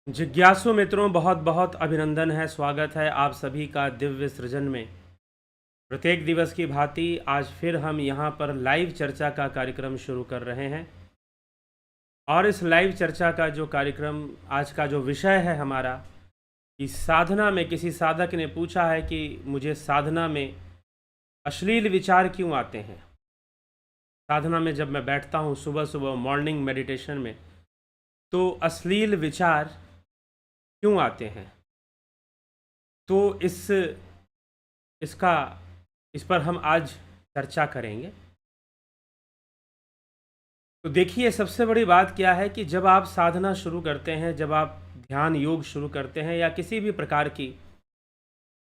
जिज्ञासु मित्रों, बहुत बहुत अभिनंदन है। स्वागत है आप सभी का दिव्य सृजन में। प्रत्येक दिवस की भांति आज फिर हम यहाँ पर लाइव चर्चा का कार्यक्रम शुरू कर रहे हैं। और इस लाइव चर्चा का जो कार्यक्रम, आज का जो विषय है हमारा, कि साधना में किसी साधक ने पूछा है कि मुझे साधना में अश्लील विचार क्यों आते हैं। साधना में जब मैं बैठता हूँ सुबह सुबह मॉर्निंग मेडिटेशन में, तो अश्लील विचार क्यों आते हैं। तो इस पर हम आज चर्चा करेंगे। तो देखिए, सबसे बड़ी बात क्या है कि जब आप साधना शुरू करते हैं, जब आप ध्यान योग शुरू करते हैं या किसी भी प्रकार की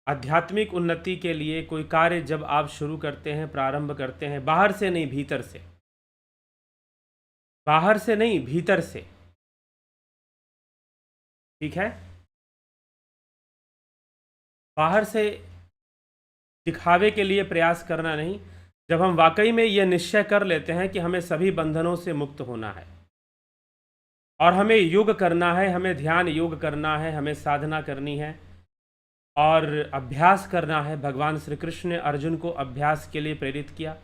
आध्यात्मिक उन्नति के लिए कोई कार्य जब आप शुरू करते हैं, प्रारंभ करते हैं, बाहर से नहीं भीतर से, बाहर से नहीं भीतर से, ठीक है, बाहर से दिखावे के लिए प्रयास करना नहीं। जब हम वाकई में यह निश्चय कर लेते हैं कि हमें सभी बंधनों से मुक्त होना है और हमें योग करना है, हमें ध्यान योग करना है, हमें साधना करनी है और अभ्यास करना है। भगवान श्री कृष्ण ने अर्जुन को अभ्यास के लिए प्रेरित किया।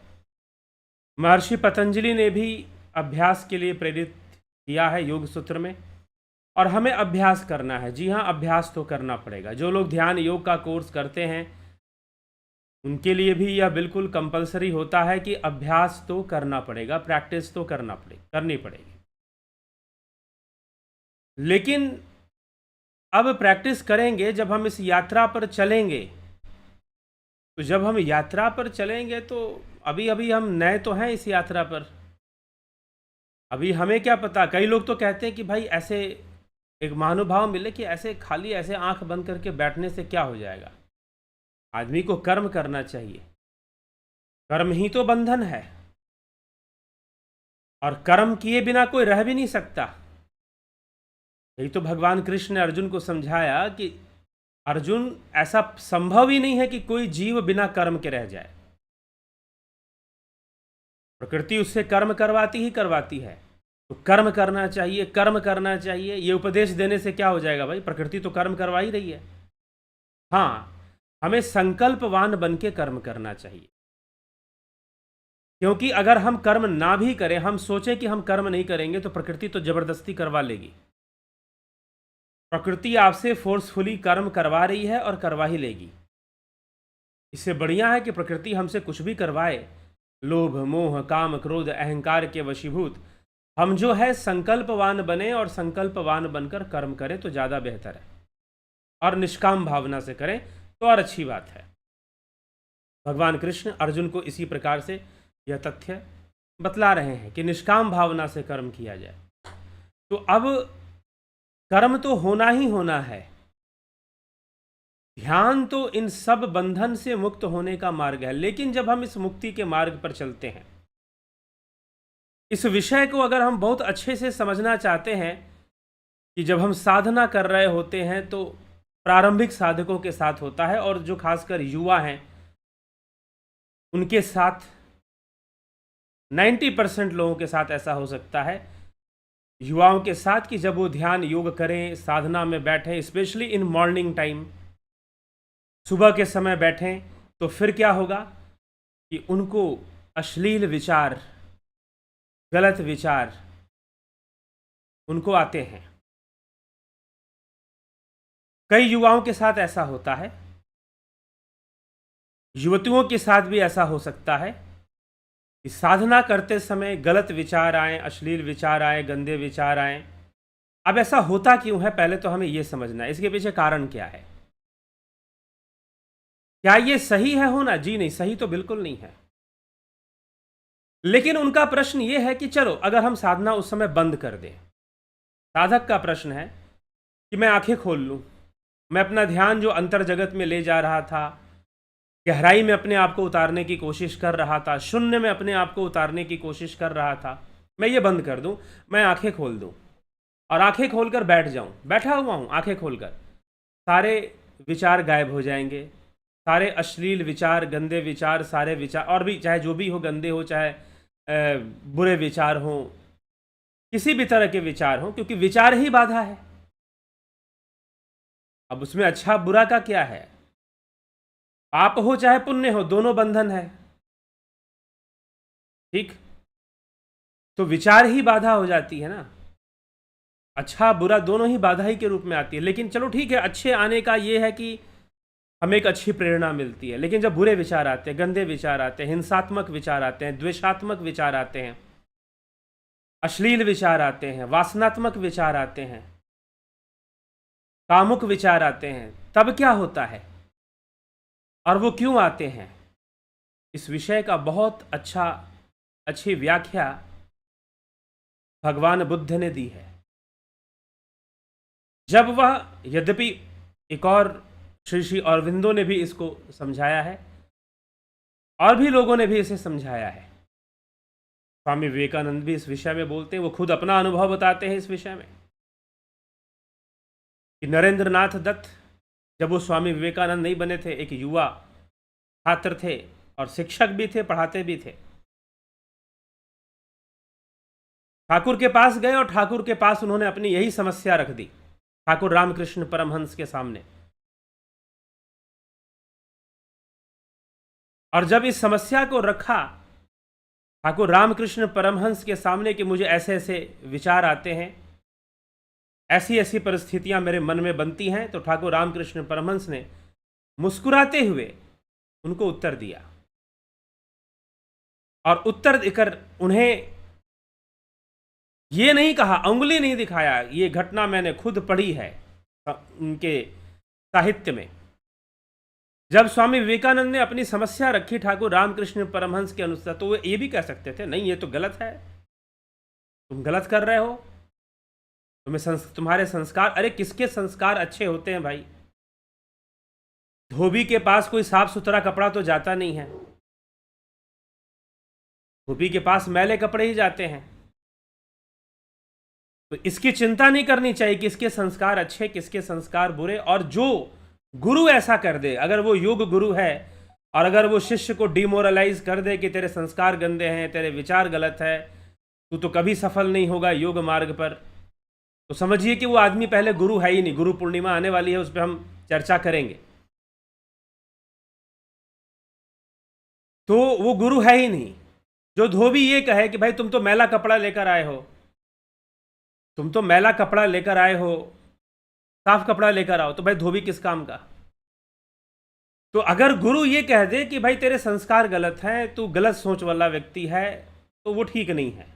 महर्षि पतंजलि ने भी अभ्यास के लिए प्रेरित किया है योग सूत्र में। और हमें अभ्यास करना है। जी हाँ, अभ्यास तो करना पड़ेगा। जो लोग ध्यान योग का कोर्स करते हैं उनके लिए भी यह बिल्कुल कंपलसरी होता है कि अभ्यास तो करना पड़ेगा, प्रैक्टिस तो करनी पड़ेगी। लेकिन अब प्रैक्टिस करेंगे जब हम इस यात्रा पर चलेंगे। तो जब हम यात्रा पर चलेंगे तो अभी अभी हम नए तो हैं इस यात्रा पर। अभी हमें क्या पता। कई लोग तो कहते हैं कि भाई ऐसे एक महानुभाव मिले कि ऐसे खाली ऐसे आंख बंद करके बैठने से क्या हो जाएगा। आदमी को कर्म करना चाहिए। कर्म ही तो बंधन है और कर्म किए बिना कोई रह भी नहीं सकता। यही तो भगवान कृष्ण ने अर्जुन को समझाया कि अर्जुन, ऐसा संभव ही नहीं है कि कोई जीव बिना कर्म के रह जाए। प्रकृति उससे कर्म करवाती ही करवाती है। तो कर्म करना चाहिए, कर्म करना चाहिए। ये उपदेश देने से क्या हो जाएगा भाई? प्रकृति तो कर्म करवा ही रही है। हाँ, हमें संकल्पवान बन के कर्म करना चाहिए। क्योंकि अगर हम कर्म ना भी करें, हम सोचें कि हम कर्म नहीं करेंगे, तो प्रकृति तो जबरदस्ती करवा लेगी। प्रकृति आपसे फोर्सफुली कर्म करवा रही है और करवा ही लेगी। इससे बढ़िया है कि प्रकृति हमसे कुछ भी करवाए, लोभ मोह काम क्रोध अहंकार के वशीभूत हम जो है संकल्पवान बने और संकल्पवान बनकर कर्म करें तो ज़्यादा बेहतर है। और निष्काम भावना से करें तो और अच्छी बात है। भगवान कृष्ण अर्जुन को इसी प्रकार से यह तथ्य बतला रहे हैं कि निष्काम भावना से कर्म किया जाए। तो अब कर्म तो होना ही होना है। ध्यान तो इन सब बंधन से मुक्त होने का मार्ग है। लेकिन जब हम इस मुक्ति के मार्ग पर चलते हैं, इस विषय को अगर हम बहुत अच्छे से समझना चाहते हैं कि जब हम साधना कर रहे होते हैं तो प्रारंभिक साधकों के साथ होता है, और जो खासकर युवा हैं उनके साथ 90% लोगों के साथ ऐसा हो सकता है, युवाओं के साथ, कि जब वो ध्यान योग करें, साधना में बैठें, स्पेशली इन मॉर्निंग टाइम, सुबह के समय बैठें, तो फिर क्या होगा कि उनको अश्लील विचार, गलत विचार उनको आते हैं। कई युवाओं के साथ ऐसा होता है, युवतियों के साथ भी ऐसा हो सकता है कि साधना करते समय गलत विचार आए, अश्लील विचार आए, गंदे विचार आए। अब ऐसा होता क्यों है, पहले तो हमें यह समझना है इसके पीछे कारण क्या है। क्या ये सही है होना? जी नहीं, सही तो बिल्कुल नहीं है। लेकिन उनका प्रश्न ये है कि चलो अगर हम साधना उस समय बंद कर दें। साधक का प्रश्न है कि मैं आंखें खोल लूं, मैं अपना ध्यान जो अंतर जगत में ले जा रहा था, गहराई में अपने आप को उतारने की कोशिश कर रहा था, शून्य में अपने आप को उतारने की कोशिश कर रहा था, मैं ये बंद कर दूं, मैं आंखें खोल दूं और आंखें खोलकर बैठ जाऊं। बैठा हुआ हूं आंखें खोलकर, सारे विचार गायब हो जाएंगे। सारे अश्लील विचार, गंदे विचार, सारे विचार, और भी चाहे जो भी हो, गंदे हो चाहे बुरे विचार हों, किसी भी तरह के विचार हों, क्योंकि विचार ही बाधा है। अब उसमें अच्छा बुरा का क्या है? पाप हो चाहे पुण्य हो, दोनों बंधन है। ठीक, तो विचार ही बाधा हो जाती है ना। अच्छा बुरा दोनों ही बाधा ही के रूप में आती है। लेकिन चलो ठीक है, अच्छे आने का ये है कि हमें एक अच्छी प्रेरणा मिलती है। लेकिन जब बुरे विचार आते हैं, गंदे विचार आते हैं, हिंसात्मक विचार आते हैं, द्वेषात्मक विचार आते हैं, अश्लील विचार आते हैं, वासनात्मक विचार आते हैं, कामुक विचार आते हैं, तब क्या होता है और वो क्यों आते हैं? इस विषय का बहुत अच्छी व्याख्या भगवान बुद्ध ने दी है। जब वह, यद्यपि एक और श्री अरविंदो ने भी इसको समझाया है और भी लोगों ने भी इसे समझाया है, स्वामी विवेकानंद भी इस विषय में बोलते हैं, वो खुद अपना अनुभव बताते हैं इस विषय में कि नरेंद्र नाथ दत्त, जब वो स्वामी विवेकानंद नहीं बने थे, एक युवा छात्र थे और शिक्षक भी थे, पढ़ाते भी थे। ठाकुर के पास गए और ठाकुर के पास उन्होंने अपनी यही समस्या रख दी ठाकुर रामकृष्ण परमहंस के सामने। और जब इस समस्या को रखा ठाकुर रामकृष्ण परमहंस के सामने कि मुझे ऐसे ऐसे विचार आते हैं, ऐसी ऐसी परिस्थितियां मेरे मन में बनती हैं, तो ठाकुर रामकृष्ण परमहंस ने मुस्कुराते हुए उनको उत्तर दिया। और उत्तर देकर उन्हें ये नहीं कहा, उंगली नहीं दिखाया, ये घटना मैंने खुद पढ़ी है उनके साहित्य में। जब स्वामी विवेकानंद ने अपनी समस्या रखी ठाकुर रामकृष्ण परमहंस के अनुसार, तो वो ये भी कह सकते थे, नहीं ये तो गलत है, तुम गलत कर रहे हो, तुम्हारे संस्कार, अरे किसके संस्कार अच्छे होते हैं भाई? धोबी के पास कोई साफ सुथरा कपड़ा तो जाता नहीं है, धोबी के पास मैले कपड़े ही जाते हैं। तो इसकी चिंता नहीं करनी चाहिए कि किसके संस्कार अच्छे, किसके संस्कार बुरे। और जो गुरु ऐसा कर दे, अगर वो योग गुरु है और अगर वो शिष्य को डिमोरलाइज कर दे कि तेरे संस्कार गंदे हैं, तेरे विचार गलत है, तू तो कभी सफल नहीं होगा योग मार्ग पर, तो समझिए कि वो आदमी पहले गुरु है ही नहीं। गुरु पूर्णिमा आने वाली है, उस पर हम चर्चा करेंगे। तो वो गुरु है ही नहीं। जो धोबी ये कहे कि भाई तुम तो मैला कपड़ा लेकर आए हो, तुम तो मैला कपड़ा लेकर आए हो, साफ कपड़ा लेकर आओ, तो भाई धोबी किस काम का? तो अगर गुरु ये कह दे कि भाई तेरे संस्कार गलत हैं, तू गलत सोच वाला व्यक्ति है, तो वो ठीक नहीं है।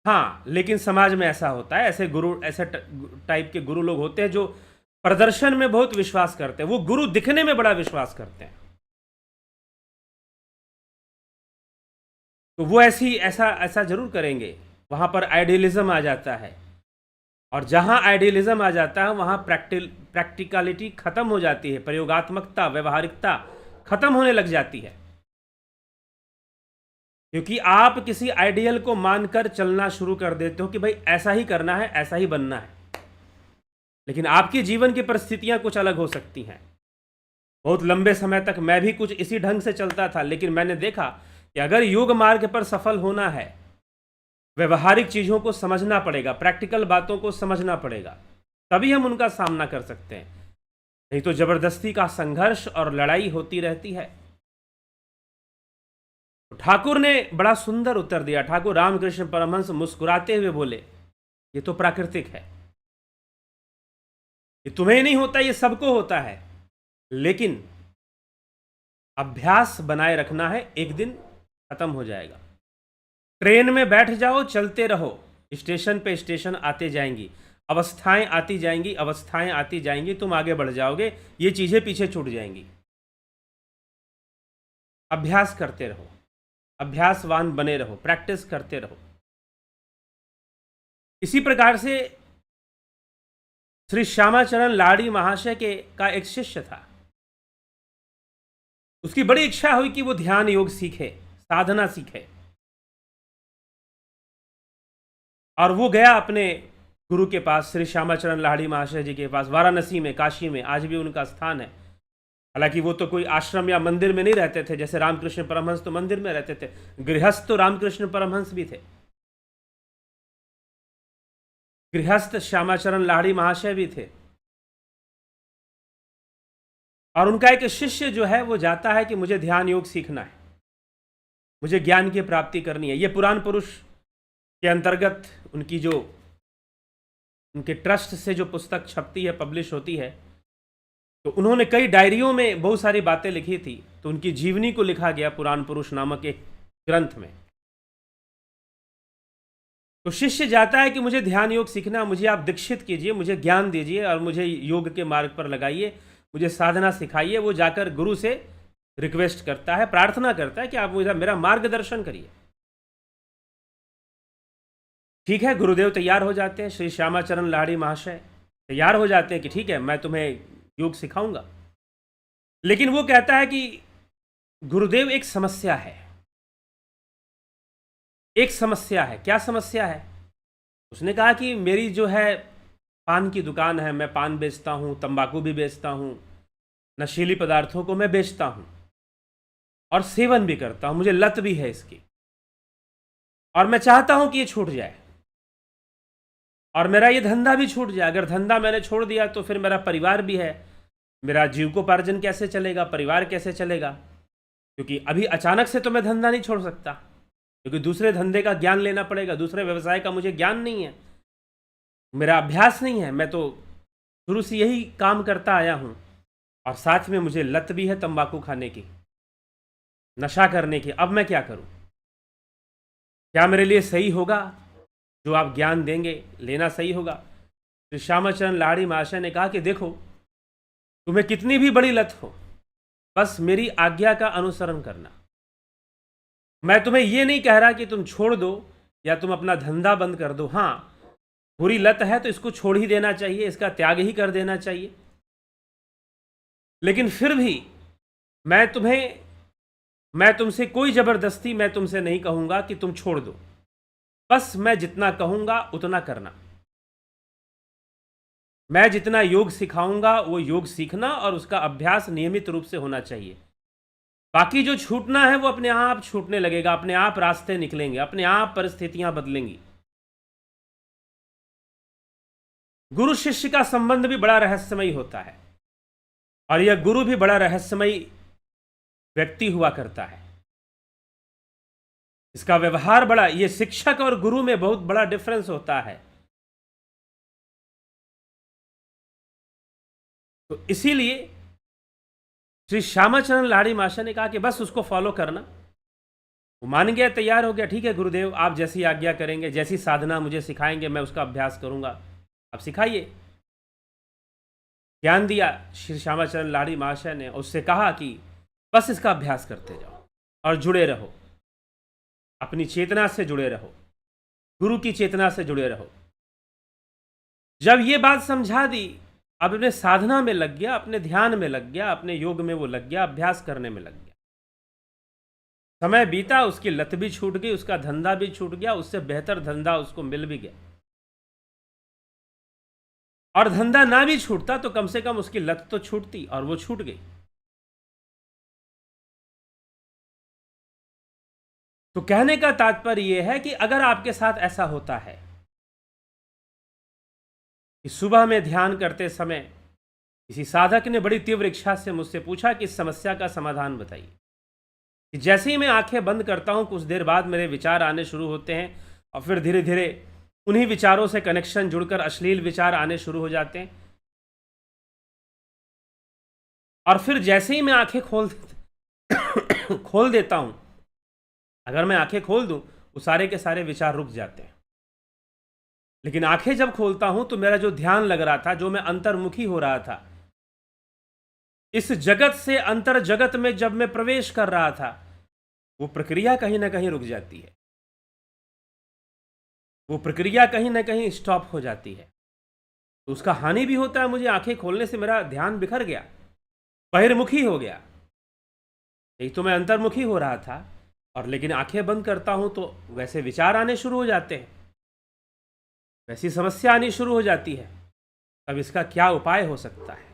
हाँ, लेकिन समाज में ऐसा होता है, ऐसे गुरु, ऐसे टाइप के गुरु लोग होते हैं जो प्रदर्शन में बहुत विश्वास करते हैं, वो गुरु दिखने में बड़ा विश्वास करते हैं। तो वो ऐसा जरूर करेंगे। वहां पर आइडियलिज्म आ जाता है, और जहां आइडियलिज्म आ जाता है वहां प्रैक्टिकलिटी खत्म हो जाती है, प्रयोगात्मकता, व्यवहारिकता खत्म होने लग जाती है। क्योंकि आप किसी आइडियल को मानकर चलना शुरू कर देते हो कि भाई ऐसा ही करना है, ऐसा ही बनना है, लेकिन आपके जीवन की परिस्थितियां कुछ अलग हो सकती हैं। बहुत लंबे समय तक मैं भी कुछ इसी ढंग से चलता था, लेकिन मैंने देखा कि अगर योग मार्ग पर सफल होना है, व्यवहारिक चीज़ों को समझना पड़ेगा, प्रैक्टिकल बातों को समझना पड़ेगा, तभी हम उनका सामना कर सकते हैं। नहीं तो जबरदस्ती का संघर्ष और लड़ाई होती रहती है। ठाकुर ने बड़ा सुंदर उत्तर दिया। ठाकुर रामकृष्ण परमहंस मुस्कुराते हुए बोले, ये तो प्राकृतिक है, ये तुम्हें नहीं होता, ये सबको होता है, लेकिन अभ्यास बनाए रखना है, एक दिन खत्म हो जाएगा। ट्रेन में बैठ जाओ, चलते रहो, स्टेशन पे स्टेशन आते जाएंगी, अवस्थाएं आती जाएंगी, अवस्थाएं आती जाएंगी, तुम आगे बढ़ जाओगे, ये चीजें पीछे छूट जाएंगी। अभ्यास करते रहो, अभ्यासवान बने रहो, प्रैक्टिस करते रहो। इसी प्रकार से श्री श्यामाचरण लाड़ी महाशय का एक शिष्य था। उसकी बड़ी इच्छा हुई कि वो ध्यान योग सीखे, साधना सीखे, और वो गया अपने गुरु के पास, श्री श्यामाचरण लाड़ी महाशय जी के पास, वाराणसी में, काशी में, आज भी उनका स्थान है। हालांकि वो तो कोई आश्रम या मंदिर में नहीं रहते थे, जैसे रामकृष्ण परमहंस तो मंदिर में रहते थे, गृहस्थ तो रामकृष्ण परमहंस भी थे, गृहस्थ श्यामाचरण लाड़ी महाशय भी थे। और उनका एक शिष्य जो है वो जाता है कि मुझे ध्यान योग सीखना है, मुझे ज्ञान की प्राप्ति करनी है। ये पुराण पुरुष के अंतर्गत उनकी जो उनके ट्रस्ट से जो पुस्तक छपती है, पब्लिश होती है, तो उन्होंने कई डायरियों में बहुत सारी बातें लिखी थी, तो उनकी जीवनी को लिखा गया पुराण पुरुष नामक एक ग्रंथ में। तो शिष्य जाता है कि मुझे ध्यान योग सीखना, मुझे आप दीक्षित कीजिए, मुझे ज्ञान दीजिए और मुझे योग के मार्ग पर लगाइए, मुझे साधना सिखाइए। वो जाकर गुरु से रिक्वेस्ट करता है, प्रार्थना करता है कि आप मुझे मेरा मार्गदर्शन करिए। ठीक है, गुरुदेव तैयार हो जाते हैं, श्री श्यामाचरण लाहिड़ी महाशय तैयार हो जाते हैं कि ठीक है, मैं तुम्हें योग सिखाऊंगा। लेकिन वो कहता है कि गुरुदेव एक समस्या है, एक समस्या है। क्या समस्या है? उसने कहा कि मेरी जो है पान की दुकान है, मैं पान बेचता हूँ, तंबाकू भी बेचता हूँ, नशीली पदार्थों को मैं बेचता हूँ और सेवन भी करता हूँ, मुझे लत भी है इसकी, और मैं चाहता हूँ कि ये छूट जाए और मेरा ये धंधा भी छूट जाए। अगर धंधा मैंने छोड़ दिया तो फिर मेरा परिवार भी है, मेरा जीविकोपार्जन कैसे चलेगा, परिवार कैसे चलेगा? क्योंकि अभी अचानक से तो मैं धंधा नहीं छोड़ सकता, क्योंकि दूसरे धंधे का ज्ञान लेना पड़ेगा, दूसरे व्यवसाय का मुझे ज्ञान नहीं है, मेरा अभ्यास नहीं है, मैं तो शुरू से यही काम करता आया हूँ और साथ में मुझे लत भी है तंबाकू खाने की, नशा करने की। अब मैं क्या करूँ? क्या मेरे लिए सही होगा जो आप ज्ञान देंगे, लेना सही होगा? श्री श्यामाचरण लाहिड़ी महाशय ने कहा कि देखो, तुम्हें कितनी भी बड़ी लत हो, बस मेरी आज्ञा का अनुसरण करना। मैं तुम्हें यह नहीं कह रहा कि तुम छोड़ दो या तुम अपना धंधा बंद कर दो। हाँ, बुरी लत है तो इसको छोड़ ही देना चाहिए, इसका त्याग ही कर देना चाहिए। लेकिन फिर भी मैं तुमसे कोई जबरदस्ती मैं तुमसे नहीं कहूंगा कि तुम छोड़ दो, बस मैं जितना कहूंगा उतना करना। मैं जितना योग सिखाऊंगा वो योग सीखना और उसका अभ्यास नियमित रूप से होना चाहिए। बाकी जो छूटना है वो अपने आप छूटने लगेगा, अपने आप रास्ते निकलेंगे, अपने आप परिस्थितियां बदलेंगी। गुरु शिष्य का संबंध भी बड़ा रहस्यमयी होता है और यह गुरु भी बड़ा रहस्यमयी व्यक्ति हुआ करता है। इसका व्यवहार बड़ा, ये शिक्षक और गुरु में बहुत बड़ा डिफरेंस होता है। तो इसीलिए श्री श्यामाचरण लाहिड़ी महाशय ने कहा कि बस उसको फॉलो करना। वो मान गया, तैयार हो गया। ठीक है गुरुदेव, आप जैसी आज्ञा करेंगे, जैसी साधना मुझे सिखाएंगे, मैं उसका अभ्यास करूंगा, आप सिखाइए। ज्ञान दिया श्री श्यामाचरण लाहिड़ी महाशय ने, उससे कहा कि बस इसका अभ्यास करते जाओ और जुड़े रहो, अपनी चेतना से जुड़े रहो, गुरु की चेतना से जुड़े रहो। जब ये बात समझा दी, अब अपने साधना में लग गया, अपने ध्यान में लग गया, अपने योग में वो लग गया, अभ्यास करने में लग गया। समय बीता, उसकी लत भी छूट गई, उसका धंधा भी छूट गया, उससे बेहतर धंधा उसको मिल भी गया। और धंधा ना भी छूटता तो कम से कम उसकी लत तो छूटती, और वो छूट गई। तो कहने का तात्पर्य यह है कि अगर आपके साथ ऐसा होता है कि सुबह में ध्यान करते समय किसी साधक ने बड़ी तीव्र इच्छा से मुझसे पूछा कि इस समस्या का समाधान बताइए, कि जैसे ही मैं आंखें बंद करता हूं कुछ देर बाद मेरे विचार आने शुरू होते हैं और फिर धीरे धीरे उन्हीं विचारों से कनेक्शन जुड़कर अश्लील विचार आने शुरू हो जाते हैं, और फिर जैसे ही मैं आंखें खोल देता हूं, अगर मैं आंखें खोल दूं वो सारे के सारे विचार रुक जाते हैं। लेकिन आंखें जब खोलता हूं तो मेरा जो ध्यान लग रहा था, जो मैं अंतर्मुखी हो रहा था, इस जगत से अंतर जगत में जब मैं प्रवेश कर रहा था, वो प्रक्रिया कहीं ना कहीं रुक जाती है, वो प्रक्रिया कहीं ना कहीं स्टॉप हो जाती है। तो उसका हानि भी होता है। मुझे आंखें खोलने से मेरा ध्यान बिखर गया, बहिर्मुखी हो गया। एक तो मैं अंतर्मुखी हो रहा था, और लेकिन आंखें बंद करता हूं तो वैसे विचार आने शुरू हो जाते हैं, वैसी समस्या आनी शुरू हो जाती है। अब इसका क्या उपाय हो सकता है?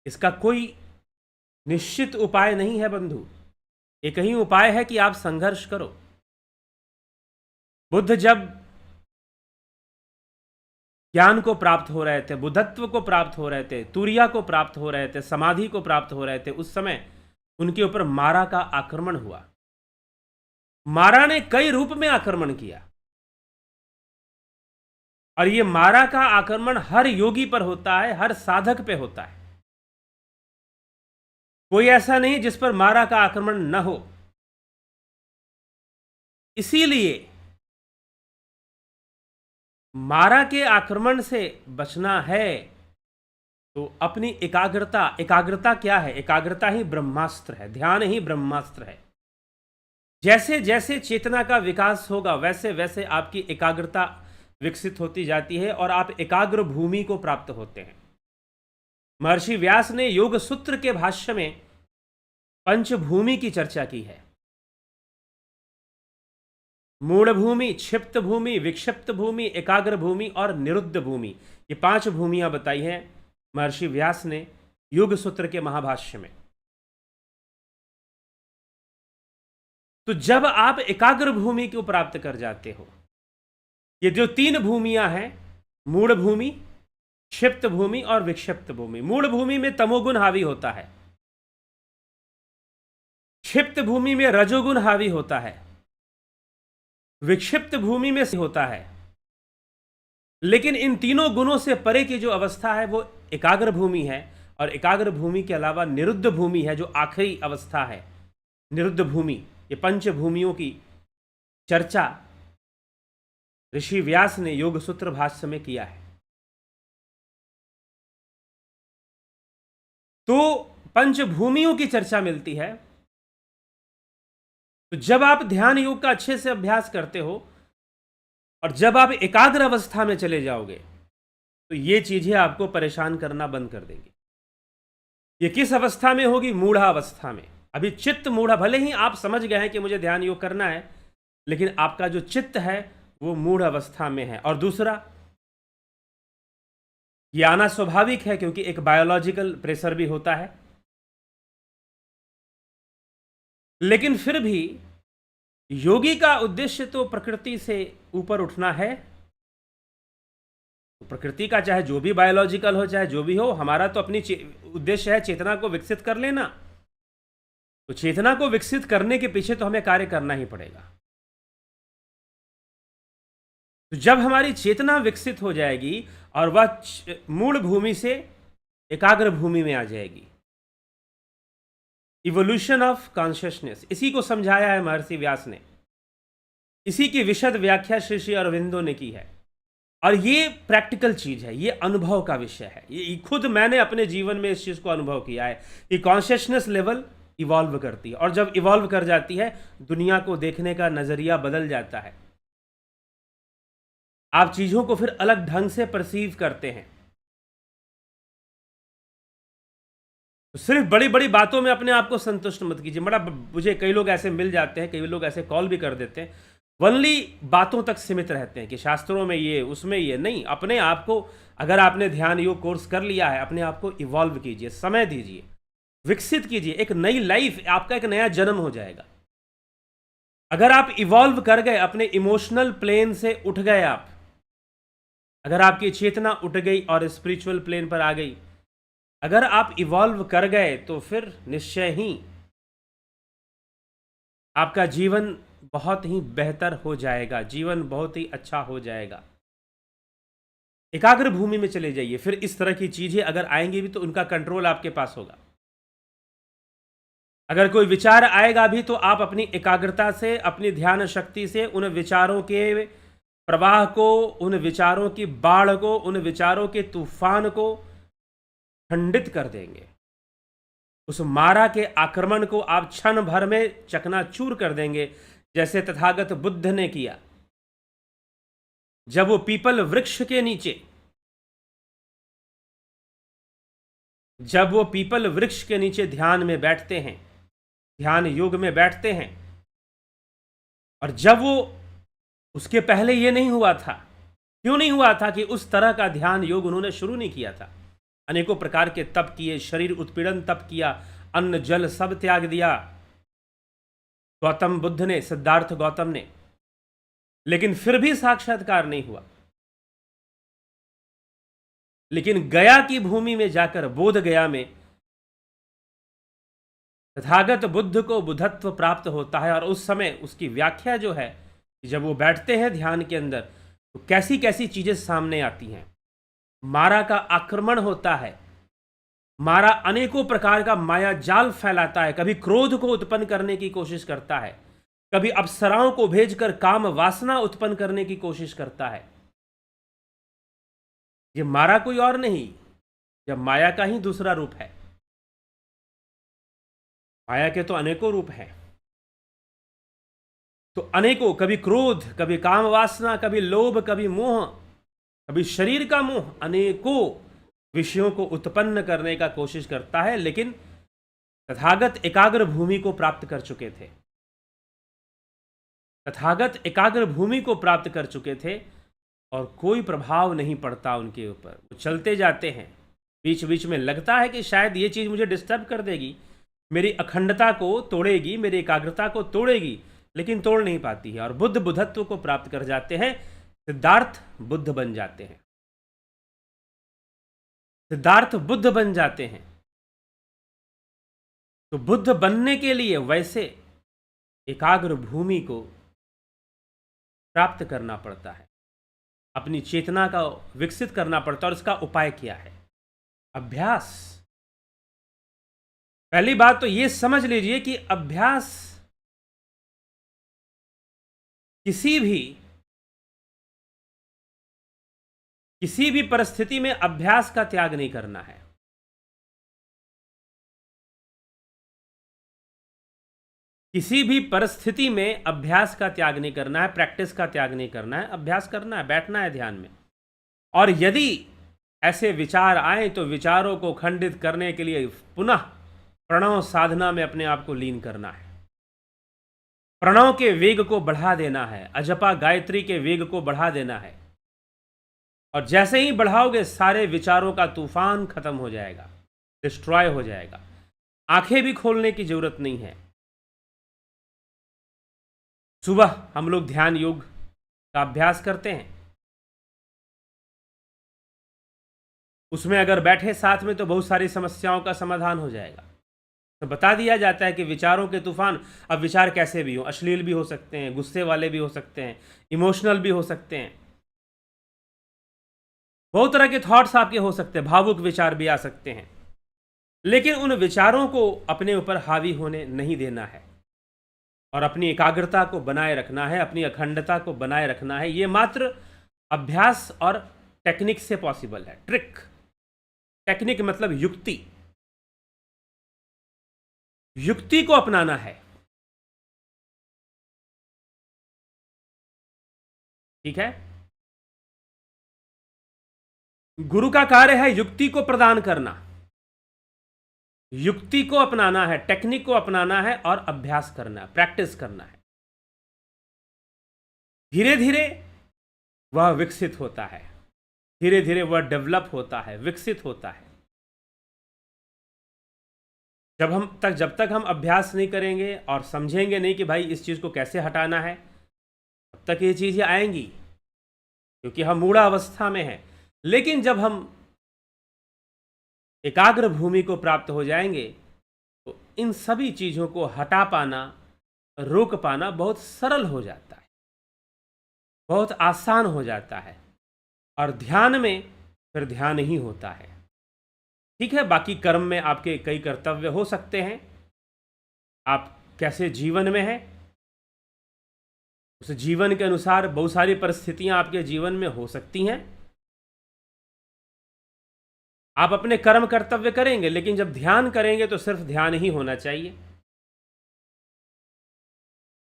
इसका कोई निश्चित उपाय नहीं है बंधु। एक ही उपाय है कि आप संघर्ष करो। बुद्ध जब ज्ञान को प्राप्त हो रहे थे, बुद्धत्व को प्राप्त हो रहे थे, तुरिया को प्राप्त हो रहे थे, समाधि को प्राप्त हो रहे थे, उस समय उनके ऊपर मारा का आक्रमण हुआ। मारा ने कई रूप में आक्रमण किया, और यह मारा का आक्रमण हर योगी पर होता है, हर साधक पे होता है। कोई ऐसा नहीं जिस पर मारा का आक्रमण न हो। इसीलिए मारा के आक्रमण से बचना है तो अपनी एकाग्रता क्या है? एकाग्रता ही ब्रह्मास्त्र है, ध्यान ही ब्रह्मास्त्र है। जैसे जैसे चेतना का विकास होगा वैसे वैसे आपकी एकाग्रता विकसित होती जाती है और आप एकाग्र भूमि को प्राप्त होते हैं। महर्षि व्यास ने योग सूत्र के भाष्य में पंचभूमि की चर्चा की है। मूढ़ भूमि, क्षिप्त भूमि, विक्षिप्त भूमि, एकाग्र भूमि और निरुद्ध भूमि, ये 5 भूमियां बताई हैं महर्षि व्यास ने योग सूत्र के महाभाष्य में। तो जब आप एकाग्र भूमि को प्राप्त कर जाते हो, ये जो 3 भूमियां हैं, मूढ़ भूमि, क्षिप्त भूमि और विक्षिप्त भूमि। मूढ़ भूमि में तमोगुण हावी होता है, क्षिप्त भूमि में रजोगुण हावी होता है, विक्षिप्त भूमि में होता है। लेकिन इन तीनों गुणों से परे की जो अवस्था है वो एकाग्र भूमि है, और एकाग्र भूमि के अलावा निरुद्ध भूमि है जो आखिरी अवस्था है, निरुद्ध भूमि। ये 5 भूमियों की चर्चा ऋषि व्यास ने योग सूत्र भाष्य में किया है। तो 5 भूमियों की चर्चा मिलती है। तो जब आप ध्यान योग का अच्छे से अभ्यास करते हो और जब आप एकाग्र अवस्था में चले जाओगे तो ये चीजें आपको परेशान करना बंद कर देंगी। ये किस अवस्था में होगी? मूढ़ा अवस्था में। अभी चित्त मूढ़ा, भले ही आप समझ गए हैं कि मुझे ध्यान योग करना है, लेकिन आपका जो चित्त है वो मूढ़ अवस्था में है। और दूसरा, ये आना स्वाभाविक है क्योंकि एक बायोलॉजिकल प्रेशर भी होता है। लेकिन फिर भी योगी का उद्देश्य तो प्रकृति से ऊपर उठना है। तो प्रकृति का चाहे जो भी बायोलॉजिकल हो, चाहे जो भी हो, हमारा तो अपनी उद्देश्य है चेतना को विकसित कर लेना। तो चेतना को विकसित करने के पीछे तो हमें कार्य करना ही पड़ेगा। तो जब हमारी चेतना विकसित हो जाएगी और वह मूढ़ भूमि से एकाग्र भूमि में आ जाएगी, इवोल्यूशन ऑफ कॉन्शियसनेस, इसी को समझाया है महर्षि व्यास ने। इसी की विशद व्याख्या श्री श्री अरविंदो ने की है। और ये प्रैक्टिकल चीज है, ये अनुभव का विषय है। ये खुद मैंने अपने जीवन में इस चीज को अनुभव किया है कि कॉन्शियसनेस लेवल इवॉल्व करती है, और जब इवॉल्व कर जाती है दुनिया को देखने का नजरिया बदल जाता है। आप चीजों को फिर अलग ढंग से परसीव करते हैं। तो सिर्फ बड़ी बड़ी बातों में अपने आप को संतुष्ट मत कीजिए। मुझे कई लोग ऐसे मिल जाते हैं, कई लोग ऐसे कॉल भी कर देते हैं, वनली बातों तक सीमित रहते हैं कि शास्त्रों में ये, उसमें ये नहीं। अपने आप को, अगर आपने ध्यान योग कोर्स कर लिया है, अपने आप को इवॉल्व कीजिए, समय दीजिए, विकसित कीजिए। एक नई लाइफ, आपका एक नया जन्म हो जाएगा। अगर आप इवॉल्व कर गए, अपने इमोशनल प्लेन से उठ गए आप, अगर आपकी चेतना उठ गई और स्पिरिचुअल प्लेन पर आ गई, अगर आप इवॉल्व कर गए, तो फिर निश्चय ही आपका जीवन बहुत ही बेहतर हो जाएगा, जीवन बहुत ही अच्छा हो जाएगा। एकाग्र भूमि में चले जाइए, फिर इस तरह की चीजें अगर आएंगी भी तो उनका कंट्रोल आपके पास होगा। अगर कोई विचार आएगा भी तो आप अपनी एकाग्रता से, अपनी ध्यान शक्ति से उन विचारों के प्रवाह को, उन विचारों की बाढ़ को, उन विचारों के तूफान को खंडित कर देंगे। उस मारा के आक्रमण को आप क्षण भर में चकनाचूर कर देंगे, जैसे तथागत बुद्ध ने किया। जब वो पीपल वृक्ष के नीचे, जब वो पीपल वृक्ष के नीचे ध्यान में बैठते हैं, ध्यान योग में बैठते हैं, और जब वो, उसके पहले ये नहीं हुआ था। क्यों नहीं हुआ था? कि उस तरह का ध्यान योग उन्होंने शुरू नहीं किया था। अनेकों प्रकार के तप किए, शरीर उत्पीड़न तप किया, अन्न जल सब त्याग दिया गौतम बुद्ध ने, सिद्धार्थ गौतम ने, लेकिन फिर भी साक्षात्कार नहीं हुआ। लेकिन गया की भूमि में जाकर, बोध गया में, तथागत बुद्ध को बुद्धत्व प्राप्त होता है। और उस समय उसकी व्याख्या जो है, जब वो बैठते हैं ध्यान के अंदर, तो कैसी कैसी चीजें सामने आती हैं। मारा का आक्रमण होता है, मारा अनेकों प्रकार का माया जाल फैलाता है, कभी क्रोध को उत्पन्न करने की कोशिश करता है, कभी अप्सराओं को भेजकर काम वासना उत्पन्न करने की कोशिश करता है। ये मारा कोई और नहीं, यह माया का ही दूसरा रूप है। माया के तो अनेकों रूप हैं। तो अनेकों, कभी क्रोध, कभी काम वासना, कभी लोभ, कभी मोह, कभी शरीर का मोह, अनेकों विषयों को उत्पन्न करने का कोशिश करता है। लेकिन तथागत एकाग्र भूमि को प्राप्त कर चुके थे, तथागत एकाग्र भूमि को प्राप्त कर चुके थे, और कोई प्रभाव नहीं पड़ता उनके ऊपर। वो चलते जाते हैं, बीच बीच में लगता है कि शायद ये चीज़ मुझे डिस्टर्ब कर देगी, मेरी अखंडता को तोड़ेगी, मेरी एकाग्रता को तोड़ेगी, लेकिन तोड़ नहीं पाती है। और बुद्ध बुद्धत्व को प्राप्त कर जाते हैं, सिद्धार्थ बुद्ध बन जाते हैं, सिद्धार्थ बुद्ध बन जाते हैं। तो बुद्ध बनने के लिए वैसे एकाग्र भूमि को प्राप्त करना पड़ता है, अपनी चेतना का विकसित करना पड़ता है। और इसका उपाय क्या है? अभ्यास। पहली बात तो यह समझ लीजिए कि अभ्यास, किसी भी परिस्थिति में अभ्यास का त्याग नहीं करना है। किसी भी परिस्थिति में अभ्यास का त्याग नहीं करना है, प्रैक्टिस का त्याग नहीं करना है, अभ्यास करना है, बैठना है ध्यान में। और यदि ऐसे विचार आए तो विचारों को खंडित करने के लिए पुनः प्रणव साधना में अपने आप को लीन करना है, प्रणव के वेग को बढ़ा देना है, अजपा गायत्री के वेग को बढ़ा देना है। और जैसे ही बढ़ाओगे, सारे विचारों का तूफान खत्म हो जाएगा, डिस्ट्रॉय हो जाएगा। आंखें भी खोलने की जरूरत नहीं है। सुबह हम लोग ध्यान योग का अभ्यास करते हैं, उसमें अगर बैठे साथ में तो बहुत सारी समस्याओं का समाधान हो जाएगा। तो बता दिया जाता है कि विचारों के तूफान, अब विचार कैसे भी हो, अश्लील भी हो सकते हैं, गुस्से वाले भी हो सकते हैं, इमोशनल भी हो सकते हैं, बहुत तरह के थॉट्स आपके हो सकते हैं, भावुक विचार भी आ सकते हैं। लेकिन उन विचारों को अपने ऊपर हावी होने नहीं देना है, और अपनी एकाग्रता को बनाए रखना है, अपनी अखंडता को बनाए रखना है। ये मात्र अभ्यास और टेक्निक से पॉसिबल है। ट्रिक, टेक्निक मतलब युक्ति, युक्ति को अपनाना है। ठीक है? गुरु का कार्य है युक्ति को प्रदान करना, युक्ति को अपनाना है, टेक्निक को अपनाना है, और अभ्यास करना है, प्रैक्टिस करना है। धीरे धीरे वह विकसित होता है, धीरे धीरे वह डेवलप होता है, विकसित होता है। जब तक हम अभ्यास नहीं करेंगे और समझेंगे नहीं कि भाई इस चीज को कैसे हटाना है, तब तक ये चीजें आएंगी, क्योंकि हम मूढ़ अवस्था में हैं। लेकिन जब हम एकाग्र भूमि को प्राप्त हो जाएंगे, तो इन सभी चीजों को हटा पाना, रोक पाना बहुत सरल हो जाता है, बहुत आसान हो जाता है। और ध्यान में फिर ध्यान ही होता है। ठीक है, बाकी कर्म में आपके कई कर्तव्य हो सकते हैं, आप कैसे जीवन में हैं, उस जीवन के अनुसार बहुत सारी परिस्थितियां आपके जीवन में हो सकती हैं। आप अपने कर्म कर्तव्य करेंगे, लेकिन जब ध्यान करेंगे तो सिर्फ ध्यान ही होना चाहिए।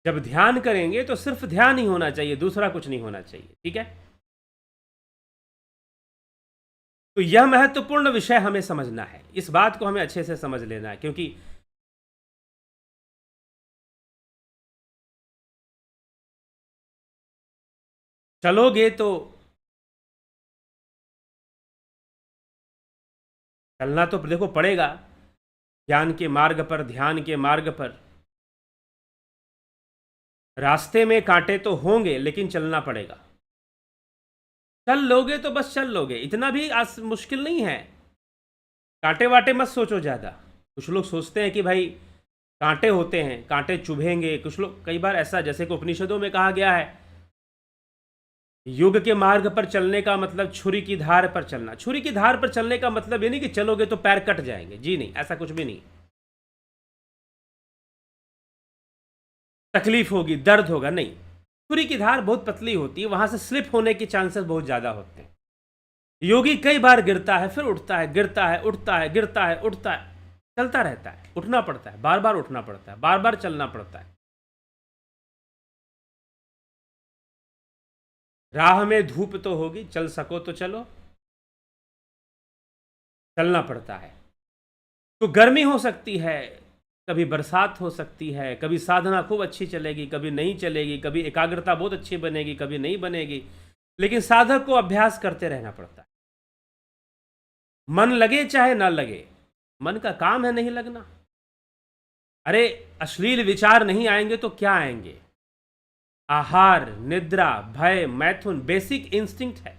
जब ध्यान करेंगे तो सिर्फ ध्यान ही होना चाहिए, दूसरा कुछ नहीं होना चाहिए। ठीक है? तो यह महत्वपूर्ण विषय हमें समझना है, इस बात को हमें अच्छे से समझ लेना है, क्योंकि चलोगे तो चलना तो देखो पड़ेगा, ज्ञान के मार्ग पर, ध्यान के मार्ग पर। रास्ते में कांटे तो होंगे, लेकिन चलना पड़ेगा। चल लोगे तो बस चल लोगे, इतना भी मुश्किल नहीं है। कांटे वाटे मत सोचो ज़्यादा। कुछ लोग सोचते हैं कि भाई कांटे होते हैं, कांटे चुभेंगे। कुछ लोग, कई बार ऐसा, जैसे कि उपनिषदों में कहा गया है, युग के मार्ग पर चलने का मतलब छुरी की धार पर चलना। छुरी की धार पर चलने का मतलब ये नहीं कि चलोगे तो पैर कट जाएंगे, जी नहीं, ऐसा कुछ भी नहीं। तकलीफ होगी, दर्द होगा, नहीं। छुरी की धार बहुत पतली होती है, वहां से स्लिप होने के चांसेस बहुत ज्यादा होते हैं। योगी कई बार गिरता है, फिर उठता है, गिरता है, उठता है, गिरता है, उठता है, चलता रहता है। उठना पड़ता है, बार बार उठना पड़ता है, बार बार चलना पड़ता है। राह में धूप तो होगी, चल सको तो चलो, चलना पड़ता है। तो गर्मी हो सकती है, कभी बरसात हो सकती है, कभी साधना खूब अच्छी चलेगी, कभी नहीं चलेगी, कभी एकाग्रता बहुत अच्छी बनेगी, कभी नहीं बनेगी। लेकिन साधक को अभ्यास करते रहना पड़ता है। मन लगे चाहे ना लगे, मन का काम है नहीं लगना। अरे अश्लील विचार नहीं आएंगे तो क्या आएंगे? आहार, निद्रा, भय, मैथुन बेसिक इंस्टिंक्ट है।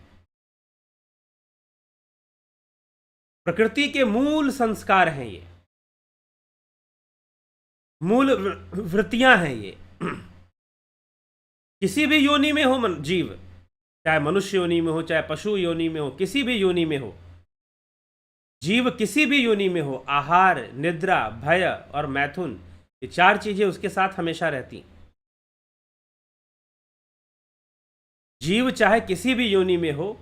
प्रकृति के मूल संस्कार हैं ये, मूल वृत्तियां हैं ये। किसी भी योनि में हो जीव, चाहे मनुष्य योनि में हो, चाहे पशु योनि में हो, किसी भी योनि में हो जीव, किसी भी योनि में हो, आहार, निद्रा, भय और मैथुन, ये चार चीजें उसके साथ हमेशा रहती। जीव चाहे किसी भी योनि में हो,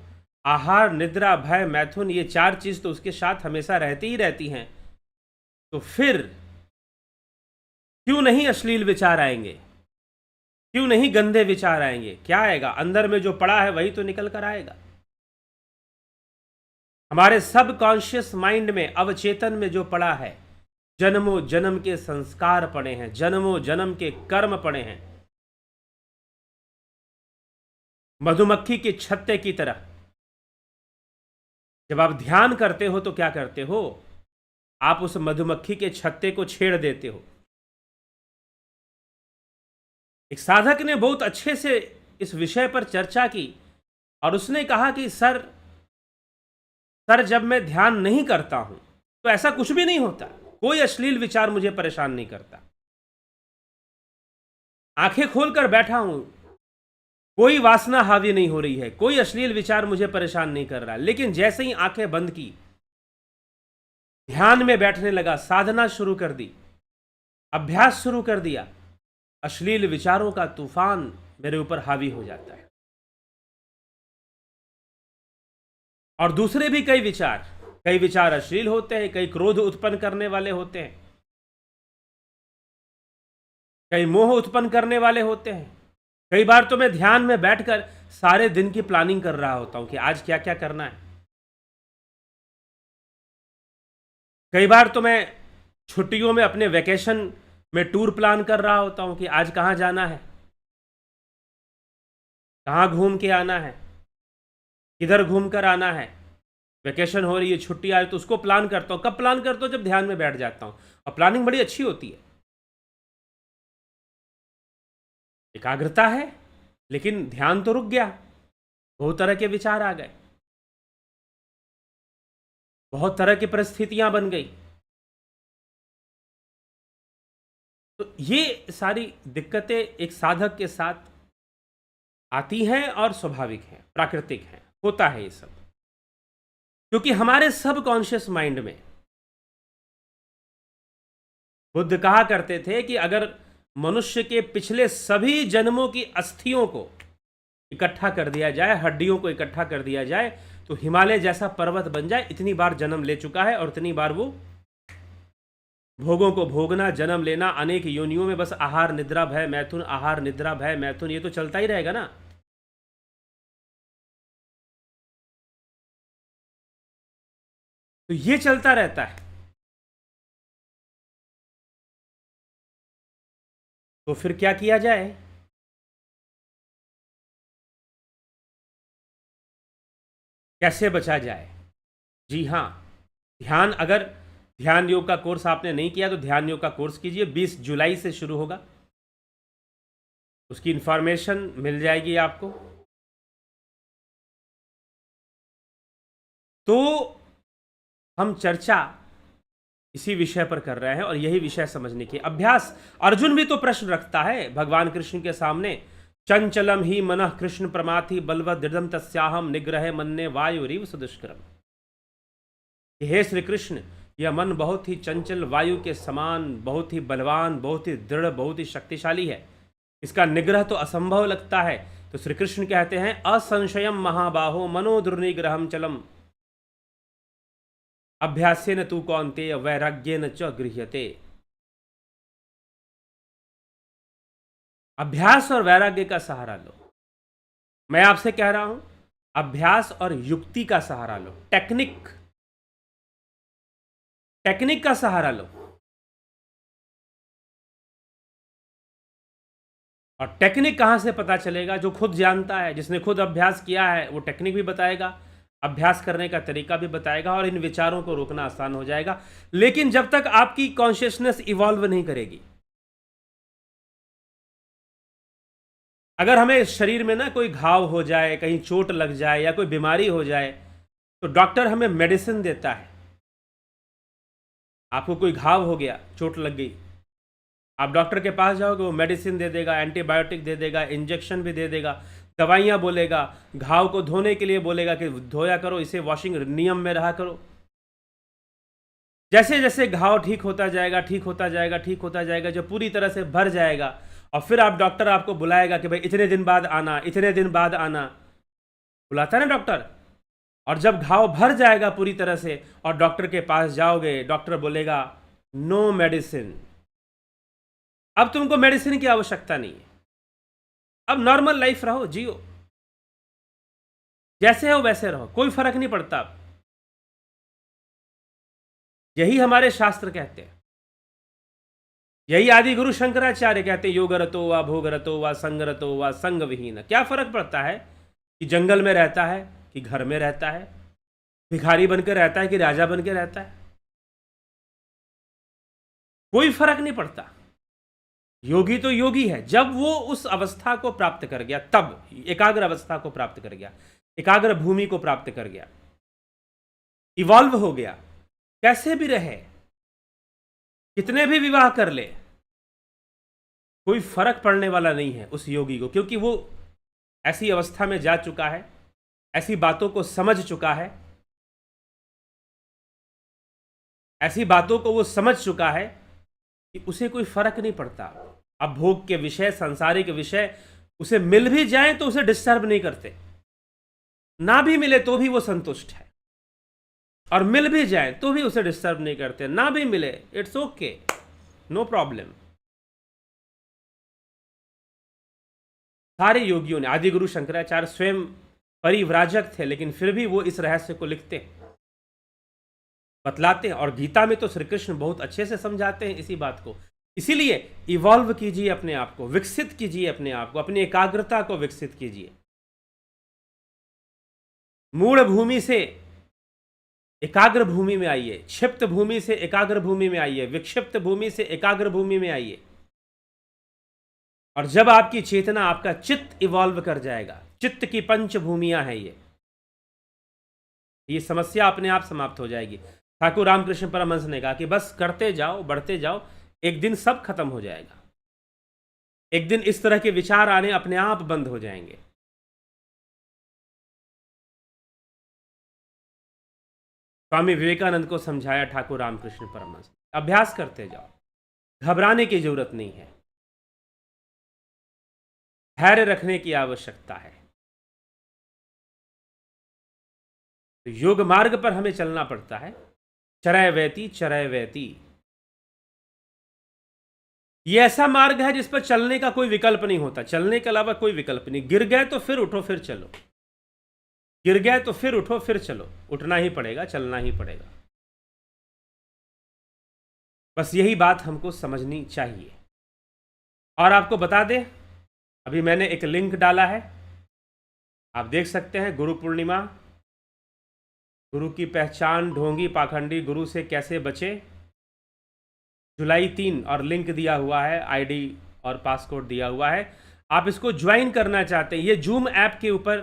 आहार, निद्रा, भय, मैथुन, ये चार चीज तो उसके साथ हमेशा रहती ही रहती हैं। तो फिर क्यों नहीं अश्लील विचार आएंगे? क्यों नहीं गंदे विचार आएंगे? क्या आएगा? अंदर में जो पड़ा है वही तो निकल कर आएगा। हमारे सब कॉन्शियस माइंड में, अवचेतन में जो पड़ा है, जन्मों जन्म के संस्कार पड़े हैं, जन्मों जन्म के कर्म पड़े हैं। मधुमक्खी के छत्ते की तरह जब आप ध्यान करते हो तो क्या करते हो? आप उस मधुमक्खी के छत्ते को छेड़ देते हो। एक साधक ने बहुत अच्छे से इस विषय पर चर्चा की और उसने कहा कि सर जब मैं ध्यान नहीं करता हूं तो ऐसा कुछ भी नहीं होता, कोई अश्लील विचार मुझे परेशान नहीं करता। आंखें खोलकर बैठा हूं, कोई वासना हावी नहीं हो रही है, कोई अश्लील विचार मुझे परेशान नहीं कर रहा। लेकिन जैसे ही आंखें बंद की, ध्यान में बैठने लगा, साधना शुरू कर दी, अभ्यास शुरू कर दिया, अश्लील विचारों का तूफान मेरे ऊपर हावी हो जाता है। और दूसरे भी कई विचार अश्लील होते हैं, कई क्रोध उत्पन्न करने वाले होते हैं, कई मोह उत्पन्न करने वाले होते हैं। कई बार तो मैं ध्यान में बैठकर सारे दिन की प्लानिंग कर रहा होता हूं कि आज क्या क्या करना है। कई बार तो मैं छुट्टियों में अपने वेकेशन में टूर प्लान कर रहा होता हूं कि आज कहां जाना है, कहां घूम के आना है, किधर घूम कर आना है। वेकेशन हो रही है, छुट्टी आ रही, तो उसको प्लान करता हूं। कब प्लान करता हूं? जब ध्यान में बैठ जाता हूं। और प्लानिंग बड़ी अच्छी होती है, एकाग्रता है, लेकिन ध्यान तो रुक गया, बहुत तरह के विचार आ गए, बहुत तरह की परिस्थितियां बन गई। तो ये सारी दिक्कतें एक साधक के साथ आती हैं और स्वाभाविक हैं, प्राकृतिक हैं, होता है ये सब। क्योंकि हमारे सब कॉन्शियस माइंड में, बुद्ध कहा करते थे कि अगर मनुष्य के पिछले सभी जन्मों की अस्थियों को इकट्ठा कर दिया जाए, हड्डियों को इकट्ठा कर दिया जाए, तो हिमालय जैसा पर्वत बन जाए। इतनी बार जन्म ले चुका है और इतनी बार वो भोगों को भोगना, जन्म लेना, अनेक योनियों में बस आहार निद्रा भय मैथुन, आहार निद्रा भय मैथुन, ये तो चलता ही रहेगा ना। तो ये चलता रहता है। तो फिर क्या किया जाए? कैसे बचा जाए? जी हाँ, अगर ध्यान योग का कोर्स आपने नहीं किया तो ध्यान योग का कोर्स कीजिए। 20 जुलाई से शुरू होगा, उसकी इंफॉर्मेशन मिल जाएगी आपको। तो हम चर्चा इसी विषय पर कर रहे हैं और यही विषय समझने की अभ्यास। अर्जुन भी तो प्रश्न रखता है भगवान कृष्ण के सामने, चंचलम ही मनः कृष्ण प्रमाथि बलवद दृढ़म तस्याहम निग्रह मन्ने वायुरीव सुदुष्करम। हे श्री कृष्ण, यह मन बहुत ही चंचल वायु के समान, बहुत ही बलवान, बहुत ही दृढ़, बहुत ही शक्तिशाली है, इसका निग्रह तो असंभव लगता है। तो श्री कृष्ण कहते हैं असंशयम महाबाहो मनो दुर्निग्रहम चलम अभ्यासेन तू कौन्तेय वैराग्येन च गृह्यते। अभ्यास और वैराग्य का सहारा लो। मैं आपसे कह रहा हूं अभ्यास और युक्ति का सहारा लो, टेक्निक का सहारा लो। और टेक्निक कहां से पता चलेगा? जो खुद जानता है, जिसने खुद अभ्यास किया है, वो टेक्निक भी बताएगा, अभ्यास करने का तरीका भी बताएगा और इन विचारों को रोकना आसान हो जाएगा। लेकिन जब तक आपकी कॉन्शियसनेस इवॉल्व नहीं करेगी, अगर हमें शरीर में ना कोई घाव हो जाए, कहीं चोट लग जाए या कोई बीमारी हो जाए, तो डॉक्टर हमें मेडिसिन देता है। आपको कोई घाव हो गया, चोट लग गई, आप डॉक्टर के पास जाओगे, वो मेडिसिन दे देगा, एंटीबायोटिक दे देगा, इंजेक्शन भी दे देगा, दवाइयाँ बोलेगा, घाव को धोने के लिए बोलेगा कि धोया करो, इसे वॉशिंग नियम में रहा करो। जैसे जैसे घाव ठीक होता जाएगा, ठीक होता जाएगा, ठीक होता जाएगा, जब पूरी तरह से भर जाएगा और फिर डॉक्टर आपको बुलाएगा कि भाई इतने दिन बाद आना, इतने दिन बाद आना, बुलाता है ना डॉक्टर। और जब घाव भर जाएगा पूरी तरह से और डॉक्टर के पास जाओगे, डॉक्टर बोलेगा नो मेडिसिन, अब तुमको मेडिसिन की आवश्यकता नहीं है, अब नॉर्मल लाइफ रहो, जियो, जैसे हो वैसे रहो, कोई फर्क नहीं पड़ता। यही हमारे शास्त्र कहते हैं, यही आदि गुरु शंकराचार्य कहते हैं, योगरतो व भोगरतो व संगरतो व संग विहीन। क्या फर्क पड़ता है कि जंगल में रहता है कि घर में रहता है, भिखारी बनकर रहता है कि राजा बनकर रहता है, कोई फर्क नहीं पड़ता। योगी तो योगी है जब वो उस अवस्था को प्राप्त कर गया, तब एकाग्र अवस्था को प्राप्त कर गया, एकाग्र भूमि को प्राप्त कर गया, इवॉल्व हो गया। कैसे भी रहे, कितने भी विवाह कर ले, कोई फर्क पड़ने वाला नहीं है उस योगी को, क्योंकि वो ऐसी अवस्था में जा चुका है, ऐसी बातों को समझ चुका है, ऐसी बातों को वो समझ चुका है कि उसे कोई फर्क नहीं पड़ता। अब भोग के विषय, सांसारिक विषय उसे मिल भी जाए तो उसे डिस्टर्ब नहीं करते, ना भी मिले तो भी वो संतुष्ट है, और मिल भी जाए तो भी उसे डिस्टर्ब नहीं करते, ना भी मिले इट्स ओके, नो प्रॉब्लम। सारे योगियों ने, आदि गुरु शंकराचार्य स्वयं परिव्राजक थे, लेकिन फिर भी वो इस रहस्य को लिखते हैं, बतलाते हैं, और गीता में तो श्री कृष्ण बहुत अच्छे से समझाते हैं इसी बात को। इसीलिए इवॉल्व कीजिए अपने आप को, विकसित कीजिए अपने आप को, अपनी एकाग्रता को विकसित कीजिए। मूढ़ भूमि से एकाग्र भूमि में आइए, क्षिप्त भूमि से एकाग्र भूमि में आइए, विक्षिप्त भूमि से एकाग्र भूमि में आइए। और जब आपकी चेतना, आपका चित्त इवॉल्व कर जाएगा, चित्त की पंच भूमियां हैं ये समस्या अपने आप समाप्त हो जाएगी। ठाकुर रामकृष्ण परमहंस ने कहा कि बस करते जाओ, बढ़ते जाओ, एक दिन सब खत्म हो जाएगा, एक दिन इस तरह के विचार आने अपने आप बंद हो जाएंगे। स्वामी विवेकानंद को समझाया ठाकुर रामकृष्ण परमहंस, अभ्यास करते जाओ, घबराने की जरूरत नहीं है, धैर्य रखने की आवश्यकता है। तो योग मार्ग पर हमें चलना पड़ता है, चरैवेति चरैवेति। ये ऐसा मार्ग है जिस पर चलने का कोई विकल्प नहीं होता, चलने के अलावा कोई विकल्प नहीं। गिर गए तो फिर उठो फिर चलो, गिर गए तो फिर उठो फिर चलो, उठना ही पड़ेगा, चलना ही पड़ेगा। बस यही बात हमको समझनी चाहिए। और आपको बता दें, अभी मैंने एक लिंक डाला है, आप देख सकते हैं, गुरु पूर्णिमा, गुरु की पहचान, ढोंगी पाखंडी गुरु से कैसे बचे, जुलाई 3, और लिंक दिया हुआ है, आईडी और पासकोड दिया हुआ है। आप इसको ज्वाइन करना चाहते हैं, ये जूम ऐप के ऊपर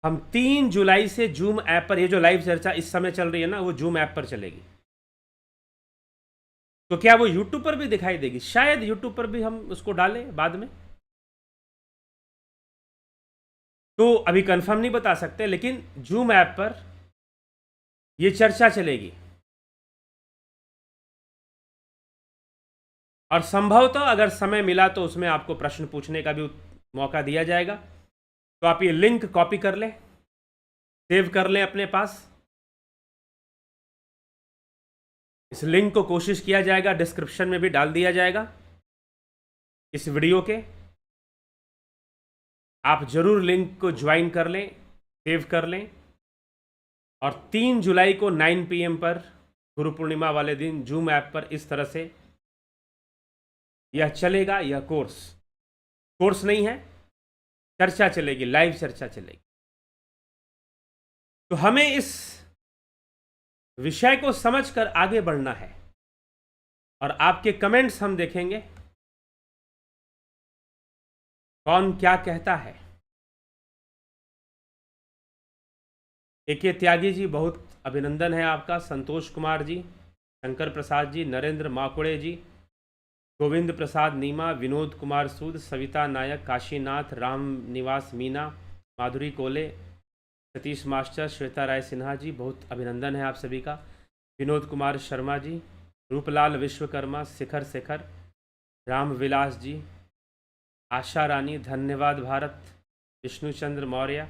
हम 3 जुलाई से जूम ऐप पर, ये जो लाइव चर्चा इस समय चल रही है ना, वो जूम ऐप पर चलेगी। तो क्या वो यूट्यूब पर भी दिखाई देगी? शायद यूट्यूब पर भी हम उसको डालें बाद में, तो अभी कंफर्म नहीं बता सकते, लेकिन जूम ऐप पर ये चर्चा चलेगी। और संभवतः अगर समय मिला तो उसमें आपको प्रश्न पूछने का भी मौका दिया जाएगा। तो आप ये लिंक कॉपी कर लें, सेव कर लें अपने पास। इस लिंक को कोशिश किया जाएगा डिस्क्रिप्शन में भी डाल दिया जाएगा इस वीडियो के। आप जरूर लिंक को ज्वाइन कर लें, सेव कर लें। और 3 जुलाई को 9 PM पर गुरु पूर्णिमा वाले दिन जूम ऐप पर इस तरह से यह चलेगा। यह कोर्स नहीं है, चर्चा चलेगी, लाइव चर्चा चलेगी। तो हमें इस विषय को समझकर आगे बढ़ना है। और आपके कमेंट्स हम देखेंगे, कौन क्या कहता है। AK त्यागी जी, बहुत अभिनंदन है आपका। संतोष कुमार जी, शंकर प्रसाद जी, नरेंद्र माकुड़े जी, गोविंद प्रसाद नीमा, विनोद कुमार सूद, सविता नायक, काशीनाथ, राम निवास मीना, माधुरी कोले, सतीश मास्टर, श्वेता राय सिन्हा जी, बहुत अभिनंदन है आप सभी का। विनोद कुमार शर्मा जी, रूपलाल विश्वकर्मा, शिखर शेखर, राम विलास जी, आशा रानी, धन्यवाद भारत, विष्णुचंद्र मौर्य,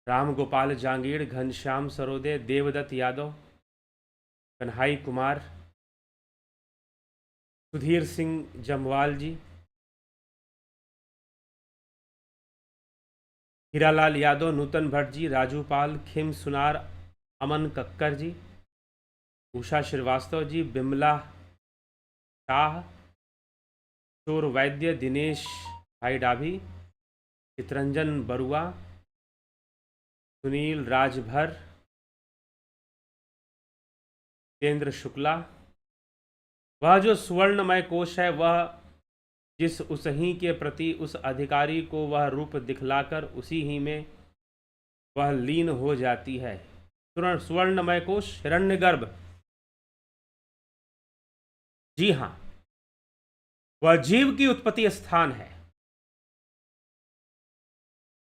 राम गोपाल जांगीड़, घनश्याम सरोदे, देवदत्त यादव, कन्हाई कुमार, सुधीर सिंह जमवाल जी, हीरालाल यादव, नूतन भट्ट जी, राजू पाल, खिम सुनार, अमन कक्कर जी, उषा श्रीवास्तव जी, बिमला शाह, चोर वैद्य, दिनेश भाई डाभी, चितरंजन बरुआ, सुनील राजभर, तेंद्र शुक्ला। वह जो सुवर्णमय कोश है, वह जिस उस ही के प्रति उस अधिकारी को वह रूप दिखलाकर उसी ही में वह लीन हो जाती है। सुवर्णमय कोश, हिरण्यगर्भ। जी हाँ, वह जीव की उत्पत्ति स्थान है,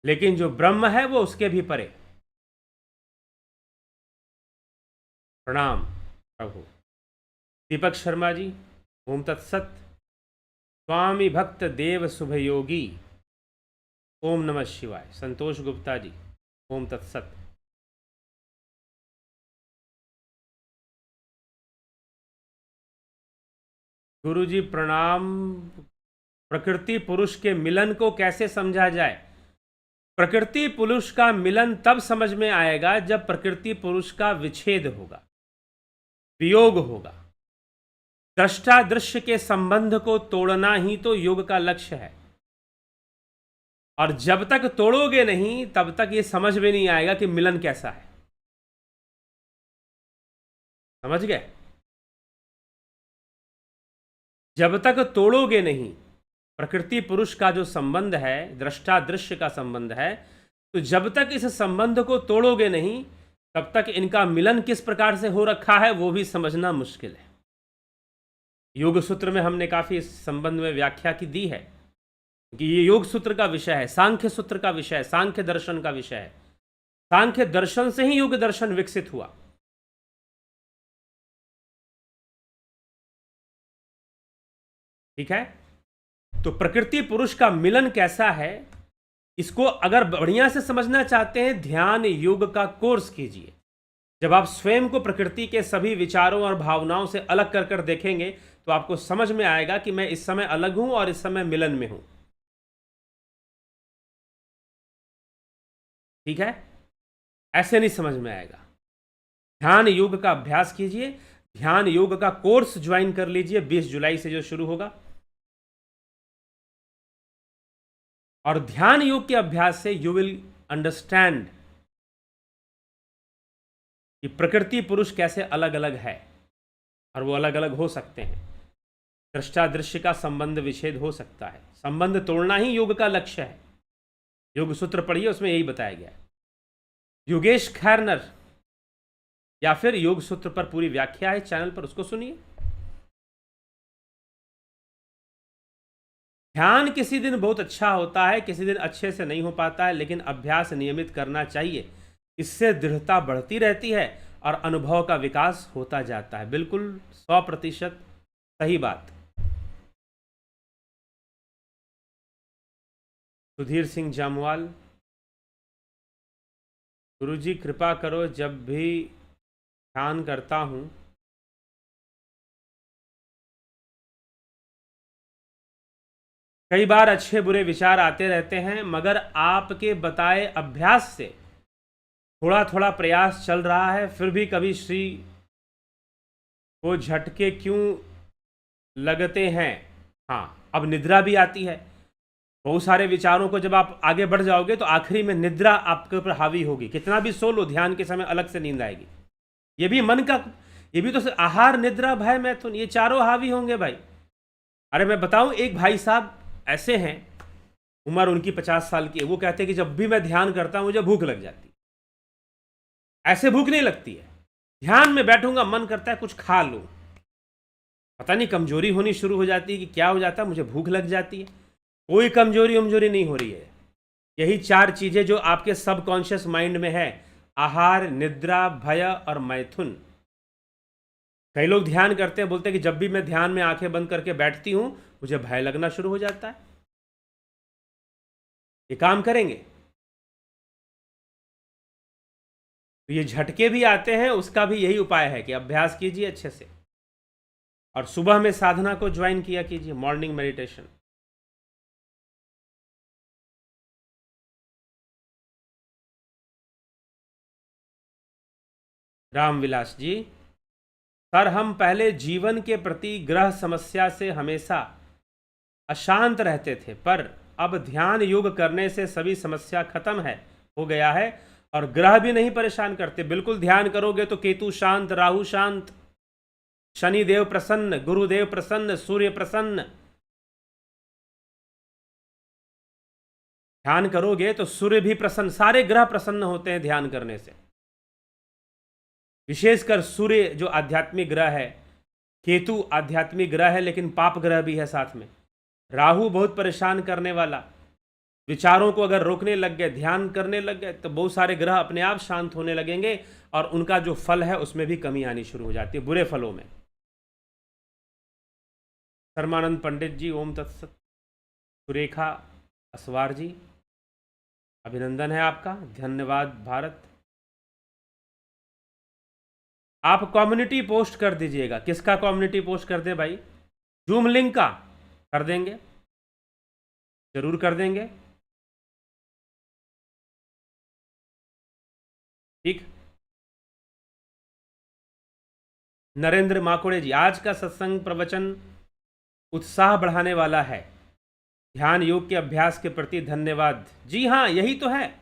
लेकिन जो ब्रह्म है वो उसके भी परे। प्रणाम प्रभु। दीपक शर्मा जी, ओम तत्सत। स्वामी भक्त देव शुभयोगी, ओम नमः शिवाय। संतोष गुप्ता जी, ओम तत्सत। गुरु जी प्रणाम। प्रकृति पुरुष के मिलन को कैसे समझा जाए? प्रकृति पुरुष का मिलन तब समझ में आएगा जब प्रकृति पुरुष का विच्छेद होगा, वियोग होगा। दृष्टा दृश्य के संबंध को तोड़ना ही तो योग का लक्ष्य है। और जब तक तोड़ोगे नहीं तब तक ये समझ में नहीं आएगा कि मिलन कैसा है। समझ गए? जब तक तोड़ोगे नहीं प्रकृति पुरुष का जो संबंध है, दृष्टा दृश्य का संबंध है, तो जब तक इस संबंध को तोड़ोगे नहीं तब तक इनका मिलन किस प्रकार से हो रखा है वो भी समझना मुश्किल है। योग सूत्र में हमने काफी इस संबंध में व्याख्या की दी है कि ये योग सूत्र का विषय है, सांख्य सूत्र का विषय है, सांख्य दर्शन का विषय है। सांख्य दर्शन से ही योग दर्शन विकसित हुआ। ठीक है? तो प्रकृति पुरुष का मिलन कैसा है, इसको अगर बढ़िया से समझना चाहते हैं, ध्यान योग का कोर्स कीजिए। जब आप स्वयं को प्रकृति के सभी विचारों और भावनाओं से अलग कर कर देखेंगे तो आपको समझ में आएगा कि मैं इस समय अलग हूं और इस समय मिलन में हूं। ठीक है? ऐसे नहीं समझ में आएगा। ध्यान योग का अभ्यास कीजिए। ध्यान योग का कोर्स ज्वाइन कर लीजिए 20 जुलाई से जो शुरू होगा। और ध्यान योग के अभ्यास से यू विल अंडरस्टैंड कि प्रकृति पुरुष कैसे अलग अलग है और वो अलग अलग हो सकते हैं। दृष्टा दृश्य का संबंध विच्छेद हो सकता है। संबंध तोड़ना ही योग का लक्ष्य है। योग सूत्र पढ़िए, उसमें यही बताया गया है। योगेश खैरनर या फिर योग सूत्र पर पूरी व्याख्या है चैनल पर, उसको सुनिए। ध्यान किसी दिन बहुत अच्छा होता है, किसी दिन अच्छे से नहीं हो पाता है, लेकिन अभ्यास नियमित करना चाहिए। इससे दृढ़ता बढ़ती रहती है और अनुभव का विकास होता जाता है। बिल्कुल 100% सही बात। सुधीर सिंह जामवाल, गुरुजी कृपा करो, जब भी ध्यान करता हूं कई बार अच्छे बुरे विचार आते रहते हैं, मगर आपके बताए अभ्यास से थोड़ा थोड़ा प्रयास चल रहा है, फिर भी कभी श्री को झटके क्यों लगते हैं। हाँ, अब निद्रा भी आती है। बहुत सारे विचारों को जब आप आगे बढ़ जाओगे तो आखिरी में निद्रा आपके ऊपर हावी होगी। कितना भी सो लो, ध्यान के समय अलग से नींद आएगी। ये भी मन का, ये भी तो आहार, निद्रा, भय, मैथुन, ये चारों हावी होंगे भाई। अरे मैं बताऊं, एक भाई साहब ऐसे हैं, उम्र उनकी 50 साल की है, वो कहते हैं कि जब भी मैं ध्यान करता हूं मुझे भूख लग जाती है। ऐसे भूख नहीं लगती है, ध्यान में बैठूंगा मन करता है कुछ खा लूं। पता नहीं कमजोरी होनी शुरू हो जाती है कि क्या हो जाता है, मुझे भूख लग जाती है। कोई कमजोरी नहीं हो रही है। यही 4 चीजें जो आपके सबकॉन्शियस माइंड में है, आहार, निद्रा, भय और मैथुन। कई लोग ध्यान करते हैं, बोलते हैं कि जब भी मैं ध्यान में आंखें बंद करके बैठती हूं मुझे भय लगना शुरू हो जाता है। ये काम करेंगे तो ये झटके भी आते हैं, उसका भी यही उपाय है कि अभ्यास कीजिए अच्छे से, और सुबह में साधना को ज्वाइन किया कीजिए, morning meditation. Ramvilas ji, sir हम पहले जीवन के प्रति ग्रह समस्या से हमेशा अशांत रहते थे, पर अब ध्यान योग करने से सभी समस्या खत्म हो गया है और ग्रह भी नहीं परेशान करते। बिल्कुल ध्यान करोगे तो केतु शांत, राहु शांत, शनिदेव प्रसन्न, गुरुदेव प्रसन्न, सूर्य प्रसन्न। ध्यान करोगे तो सूर्य भी प्रसन्न, सारे ग्रह प्रसन्न होते हैं ध्यान करने से। विशेषकर सूर्य जो आध्यात्मिक ग्रह है, केतु आध्यात्मिक ग्रह है लेकिन पाप ग्रह भी है साथ में, राहु बहुत परेशान करने वाला। विचारों को अगर रोकने लग गए, ध्यान करने लग गए, तो बहुत सारे ग्रह अपने आप शांत होने लगेंगे और उनका जो फल है उसमें भी कमी आनी शुरू हो जाती है, बुरे फलों में। शर्मानंद पंडित जी, ओम तत्सत। सुरेखा असवार जी, अभिनंदन है आपका, धन्यवाद भारत। आप कम्युनिटी पोस्ट कर दीजिएगा। किसका कम्युनिटी पोस्ट कर दे भाई? जूम लिंक का कर देंगे, जरूर कर देंगे। ठीक। नरेंद्र माकोड़े जी, आज का सत्संग प्रवचन उत्साह बढ़ाने वाला है। ध्यान योग के अभ्यास के प्रति धन्यवाद। जी हाँ, यही तो है।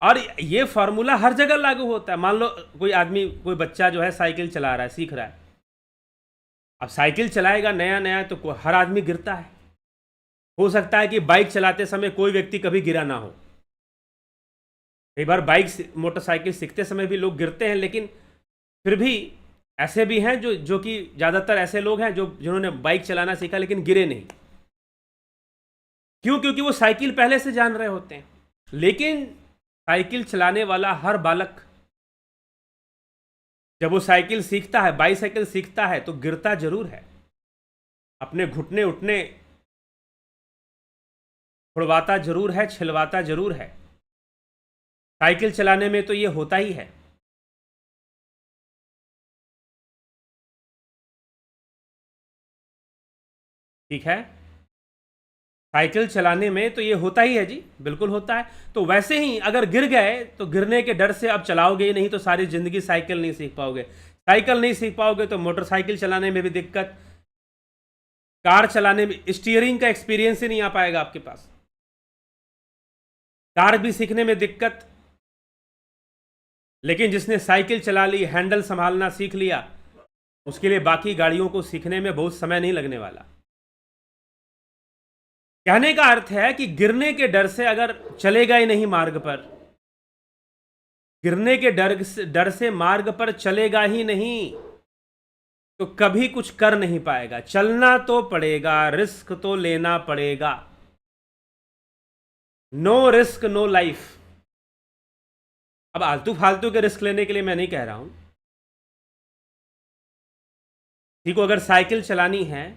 और ये फॉर्मूला हर जगह लागू होता है। मान लो कोई आदमी, कोई बच्चा जो है साइकिल चला रहा है, सीख रहा है। अब साइकिल चलाएगा नया नया तो हर आदमी गिरता है। हो सकता है कि बाइक चलाते समय कोई व्यक्ति कभी गिरा ना हो। कई बार बाइक, मोटरसाइकिल सीखते समय भी लोग गिरते हैं, लेकिन फिर भी ऐसे भी हैं जो कि ज़्यादातर ऐसे लोग हैं जिन्होंने बाइक चलाना सीखा लेकिन गिरे नहीं। क्यों? क्योंकि वो साइकिल पहले से जान रहे होते हैं। लेकिन साइकिल चलाने वाला हर बालक जब वो साइकिल सीखता है, बाईसाइकिल सीखता है, तो गिरता जरूर है, अपने घुटने उठने छुड़वाता जरूर है, छिलवाता जरूर है। साइकिल चलाने में तो ये होता ही है। ठीक है, साइकिल चलाने में तो ये होता ही है जी, बिल्कुल होता है। तो वैसे ही अगर गिर गए तो गिरने के डर से अब चलाओगे ही नहीं, तो सारी जिंदगी साइकिल नहीं सीख पाओगे। साइकिल नहीं सीख पाओगे तो मोटरसाइकिल चलाने में भी दिक्कत, कार चलाने में स्टीयरिंग का एक्सपीरियंस ही नहीं आ पाएगा आपके पास, कार भी सीखने में दिक्कत। लेकिन जिसने साइकिल चला ली, हैंडल संभालना सीख लिया, उसके लिए बाकी गाड़ियों को सीखने में बहुत समय नहीं लगने वाला। कहने का अर्थ है कि गिरने के डर से अगर चलेगा ही नहीं मार्ग पर, गिरने के डर से मार्ग पर चलेगा ही नहीं, तो कभी कुछ कर नहीं पाएगा। चलना तो पड़ेगा, रिस्क तो लेना पड़ेगा। No risk no life. अब आलतू फालतू के रिस्क लेने के लिए मैं नहीं कह रहा हूं। किसी को अगर साइकिल चलानी है,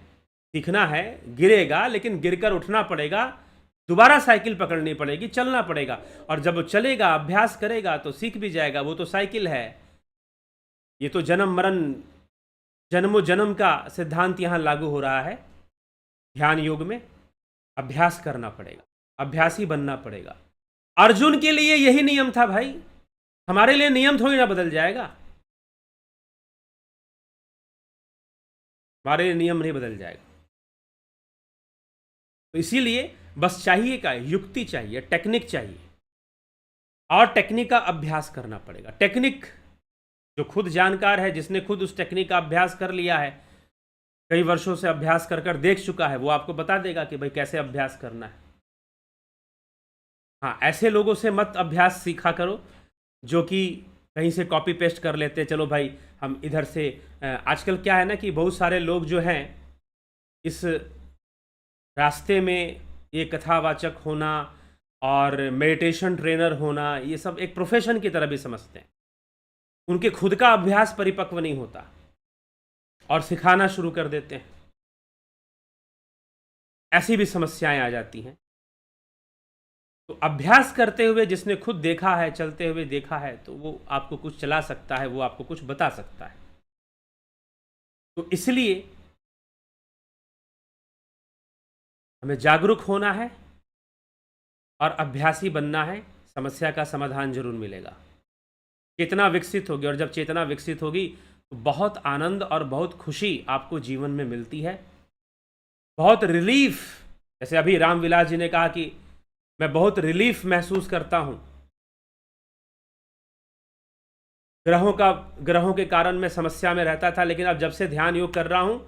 सीखना है, गिरेगा, लेकिन गिरकर उठना पड़ेगा, दोबारा साइकिल पकड़नी पड़ेगी, चलना पड़ेगा। और जब वो चलेगा, अभ्यास करेगा, तो सीख भी जाएगा। वो तो साइकिल है। ये तो जन्म मरण, जन्मों जन्म का सिद्धांत यहां लागू हो रहा है। ध्यान योग में अभ्यास करना पड़ेगा, अभ्यासी बनना पड़ेगा। अर्जुन के लिए यही नियम था भाई। हमारे लिए नियम थोड़ी ना बदल जाएगा, हमारे लिए नियम नहीं बदल जाएगा। तो इसीलिए बस चाहिए क्या? युक्ति चाहिए, टेक्निक चाहिए, और टेक्निक का अभ्यास करना पड़ेगा। टेक्निक जो खुद जानकार है, जिसने खुद उस टेक्निक का अभ्यास कर लिया है, कई वर्षों से अभ्यास कर कर देख चुका है, वो आपको बता देगा कि भाई कैसे अभ्यास करना है। हाँ, ऐसे लोगों से मत अभ्यास सीखा करो जो कि कहीं से कॉपी पेस्ट कर लेते हैं। चलो भाई हम इधर से, आजकल क्या है ना कि बहुत सारे लोग जो हैं इस रास्ते में, ये कथावाचक होना और मेडिटेशन ट्रेनर होना, ये सब एक प्रोफेशन की तरह भी समझते हैं। उनके खुद का अभ्यास परिपक्व नहीं होता और सिखाना शुरू कर देते हैं। ऐसी भी समस्याएं आ जाती हैं। तो अभ्यास करते हुए जिसने खुद देखा है, चलते हुए देखा है, तो वो आपको कुछ चला सकता है, वो आपको कुछ बता सकता है। तो इसलिए हमें जागरूक होना है और अभ्यासी बनना है। समस्या का समाधान जरूर मिलेगा। चेतना विकसित होगी, और जब चेतना विकसित होगी तो बहुत आनंद और बहुत खुशी आपको जीवन में मिलती है, बहुत रिलीफ। जैसे अभी रामविलास जी ने कहा कि मैं बहुत रिलीफ महसूस करता हूं। ग्रहों के कारण मैं समस्या में रहता था, लेकिन अब जब से ध्यान योग कर रहा हूं,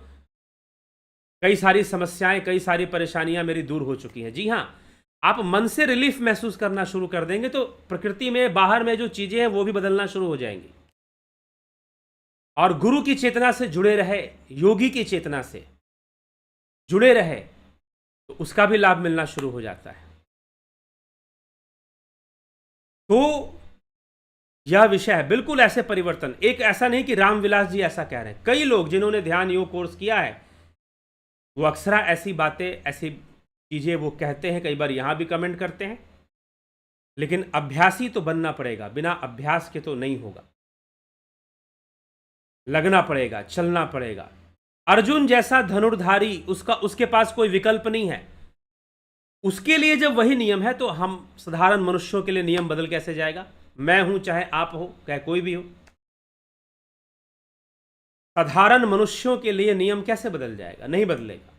कई सारी समस्याएं, कई सारी परेशानियां मेरी दूर हो चुकी हैं। जी हाँ, आप मन से रिलीफ महसूस करना शुरू कर देंगे तो प्रकृति में, बाहर में जो चीजें हैं वो भी बदलना शुरू हो जाएंगी। और गुरु की चेतना से जुड़े रहे, योगी की चेतना से जुड़े रहे, तो उसका भी लाभ मिलना शुरू हो जाता है। तो यह विषय है। बिल्कुल ऐसे परिवर्तन, एक ऐसा नहीं कि रामविलास जी ऐसा कह रहे हैं। कई लोग जिन्होंने ध्यान योग कोर्स किया है, वो अक्सर ऐसी बातें, ऐसी चीजें वो कहते हैं, कई बार यहां भी कमेंट करते हैं। लेकिन अभ्यासी तो बनना पड़ेगा, बिना अभ्यास के तो नहीं होगा। लगना पड़ेगा, चलना पड़ेगा। अर्जुन जैसा धनुर्धारी, उसके पास कोई विकल्प नहीं है। उसके लिए जब वही नियम है, तो हम साधारण मनुष्यों के लिए नियम बदल कैसे जाएगा? मैं हूं, चाहे आप हो, चाहे कोई भी हो, साधारण मनुष्यों के लिए नियम कैसे बदल जाएगा? नहीं बदलेगा।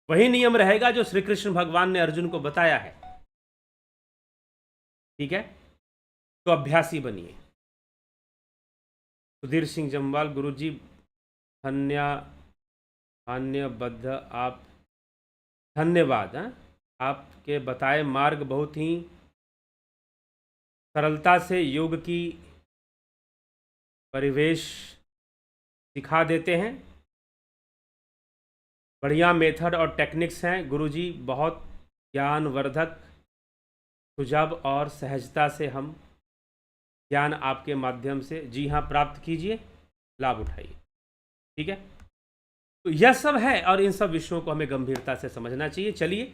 वही नियम रहेगा जो श्री कृष्ण भगवान ने अर्जुन को बताया है। ठीक है, तो अभ्यासी बनिए। सुधीर सिंह जम्वाल, गुरुजी धन्यबद्ध आप, धन्यवाद। आपके बताए मार्ग बहुत ही सरलता से योग की परिवेश सिखा देते हैं। बढ़िया मेथड और टेक्निक्स हैं गुरुजी, बहुत ज्ञानवर्धक सुझाव और सहजता से हम ज्ञान आपके माध्यम से, जी हाँ, प्राप्त कीजिए, लाभ उठाइए। ठीक है, तो यह सब है, और इन सब विषयों को हमें गंभीरता से समझना चाहिए। चलिए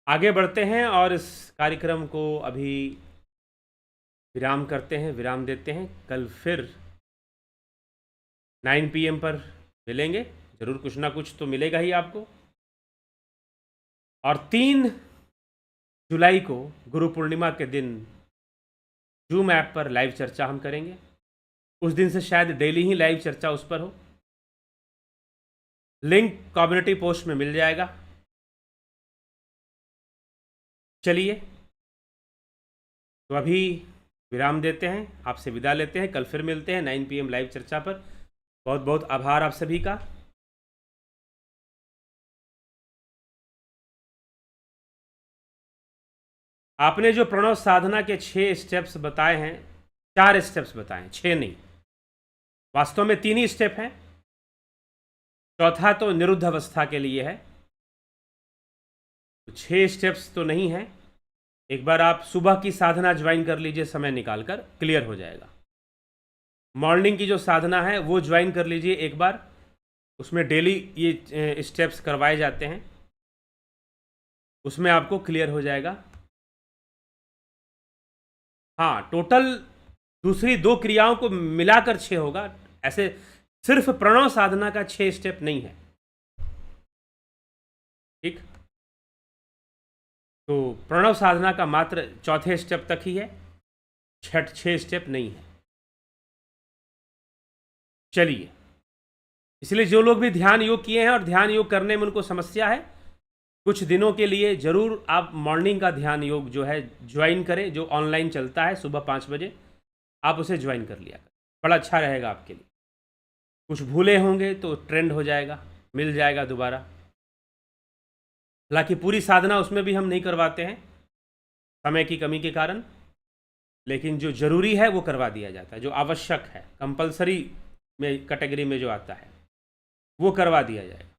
आगे बढ़ते हैं और इस कार्यक्रम को अभी विराम करते हैं, विराम देते हैं। कल फिर 9 PM पर मिलेंगे। जरूर कुछ ना कुछ तो मिलेगा ही आपको। और 3 जुलाई को गुरु पूर्णिमा के दिन जूम ऐप पर लाइव चर्चा हम करेंगे। उस दिन से शायद डेली ही लाइव चर्चा उस पर हो। लिंक कम्युनिटी पोस्ट में मिल जाएगा। चलिए, तो अभी विराम देते हैं, आपसे विदा लेते हैं। कल फिर मिलते हैं 9 PM लाइव चर्चा पर। बहुत बहुत आभार आप सभी का। आपने जो प्रणव साधना के 6 स्टेप्स बताए हैं, 4 स्टेप्स बताए हैं, 6 नहीं, वास्तव में 3 ही स्टेप हैं। चौथा तो निरुद्ध अवस्था के लिए है, तो 6 स्टेप्स तो नहीं है। एक बार आप सुबह की साधना ज्वाइन कर लीजिए, समय निकालकर, क्लियर हो जाएगा। मॉर्निंग की जो साधना है वो ज्वाइन कर लीजिए एक बार, उसमें डेली ये स्टेप्स करवाए जाते हैं, उसमें आपको क्लियर हो जाएगा। हाँ, टोटल दूसरी 2 क्रियाओं को मिलाकर 6 होगा, ऐसे सिर्फ प्रणव साधना का 6 स्टेप नहीं है। ठीक, तो प्रणव साधना का मात्र चौथे स्टेप तक ही है, 6 स्टेप नहीं है। चलिए, इसलिए जो लोग भी ध्यान योग किए हैं और ध्यान योग करने में उनको समस्या है, कुछ दिनों के लिए ज़रूर आप मॉर्निंग का ध्यान योग जो है ज्वाइन करें, जो ऑनलाइन चलता है सुबह 5 बजे, आप उसे ज्वाइन कर लिया करें, बड़ा अच्छा रहेगा आपके लिए। कुछ भूले होंगे तो ट्रेंड हो जाएगा, मिल जाएगा दोबारा। हालांकि पूरी साधना उसमें भी हम नहीं करवाते हैं समय की कमी के कारण, लेकिन जो ज़रूरी है वो करवा दिया जाता है, जो आवश्यक है, कंपलसरी में कैटेगरी में जो आता है वो करवा दिया जाएगा।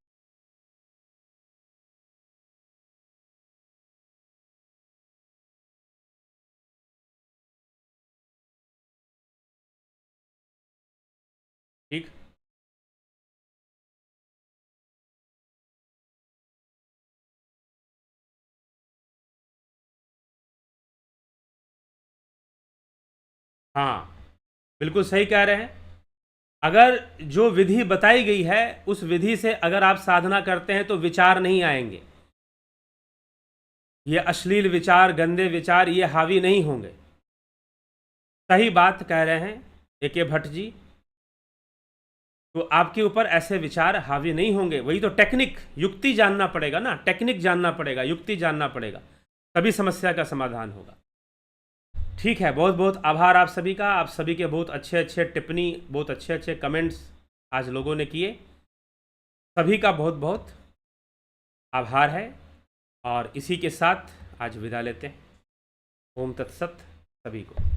ठीक, हाँ, बिल्कुल सही कह रहे हैं। अगर जो विधि बताई गई है उस विधि से अगर आप साधना करते हैं तो विचार नहीं आएंगे, ये अश्लील विचार, गंदे विचार ये हावी नहीं होंगे। सही बात कह रहे हैं AK भट्ट जी, तो आपके ऊपर ऐसे विचार हावी नहीं होंगे। वही तो टेक्निक, युक्ति जानना पड़ेगा ना, टेक्निक जानना पड़ेगा, युक्ति जानना पड़ेगा, तभी समस्या का समाधान होगा। ठीक है, बहुत बहुत आभार आप सभी का। आप सभी के बहुत अच्छे अच्छे टिप्पणी, बहुत अच्छे अच्छे कमेंट्स आज लोगों ने किए, सभी का बहुत बहुत आभार है। और इसी के साथ आज विदा लेते हैं। ओम तत्सत सभी को।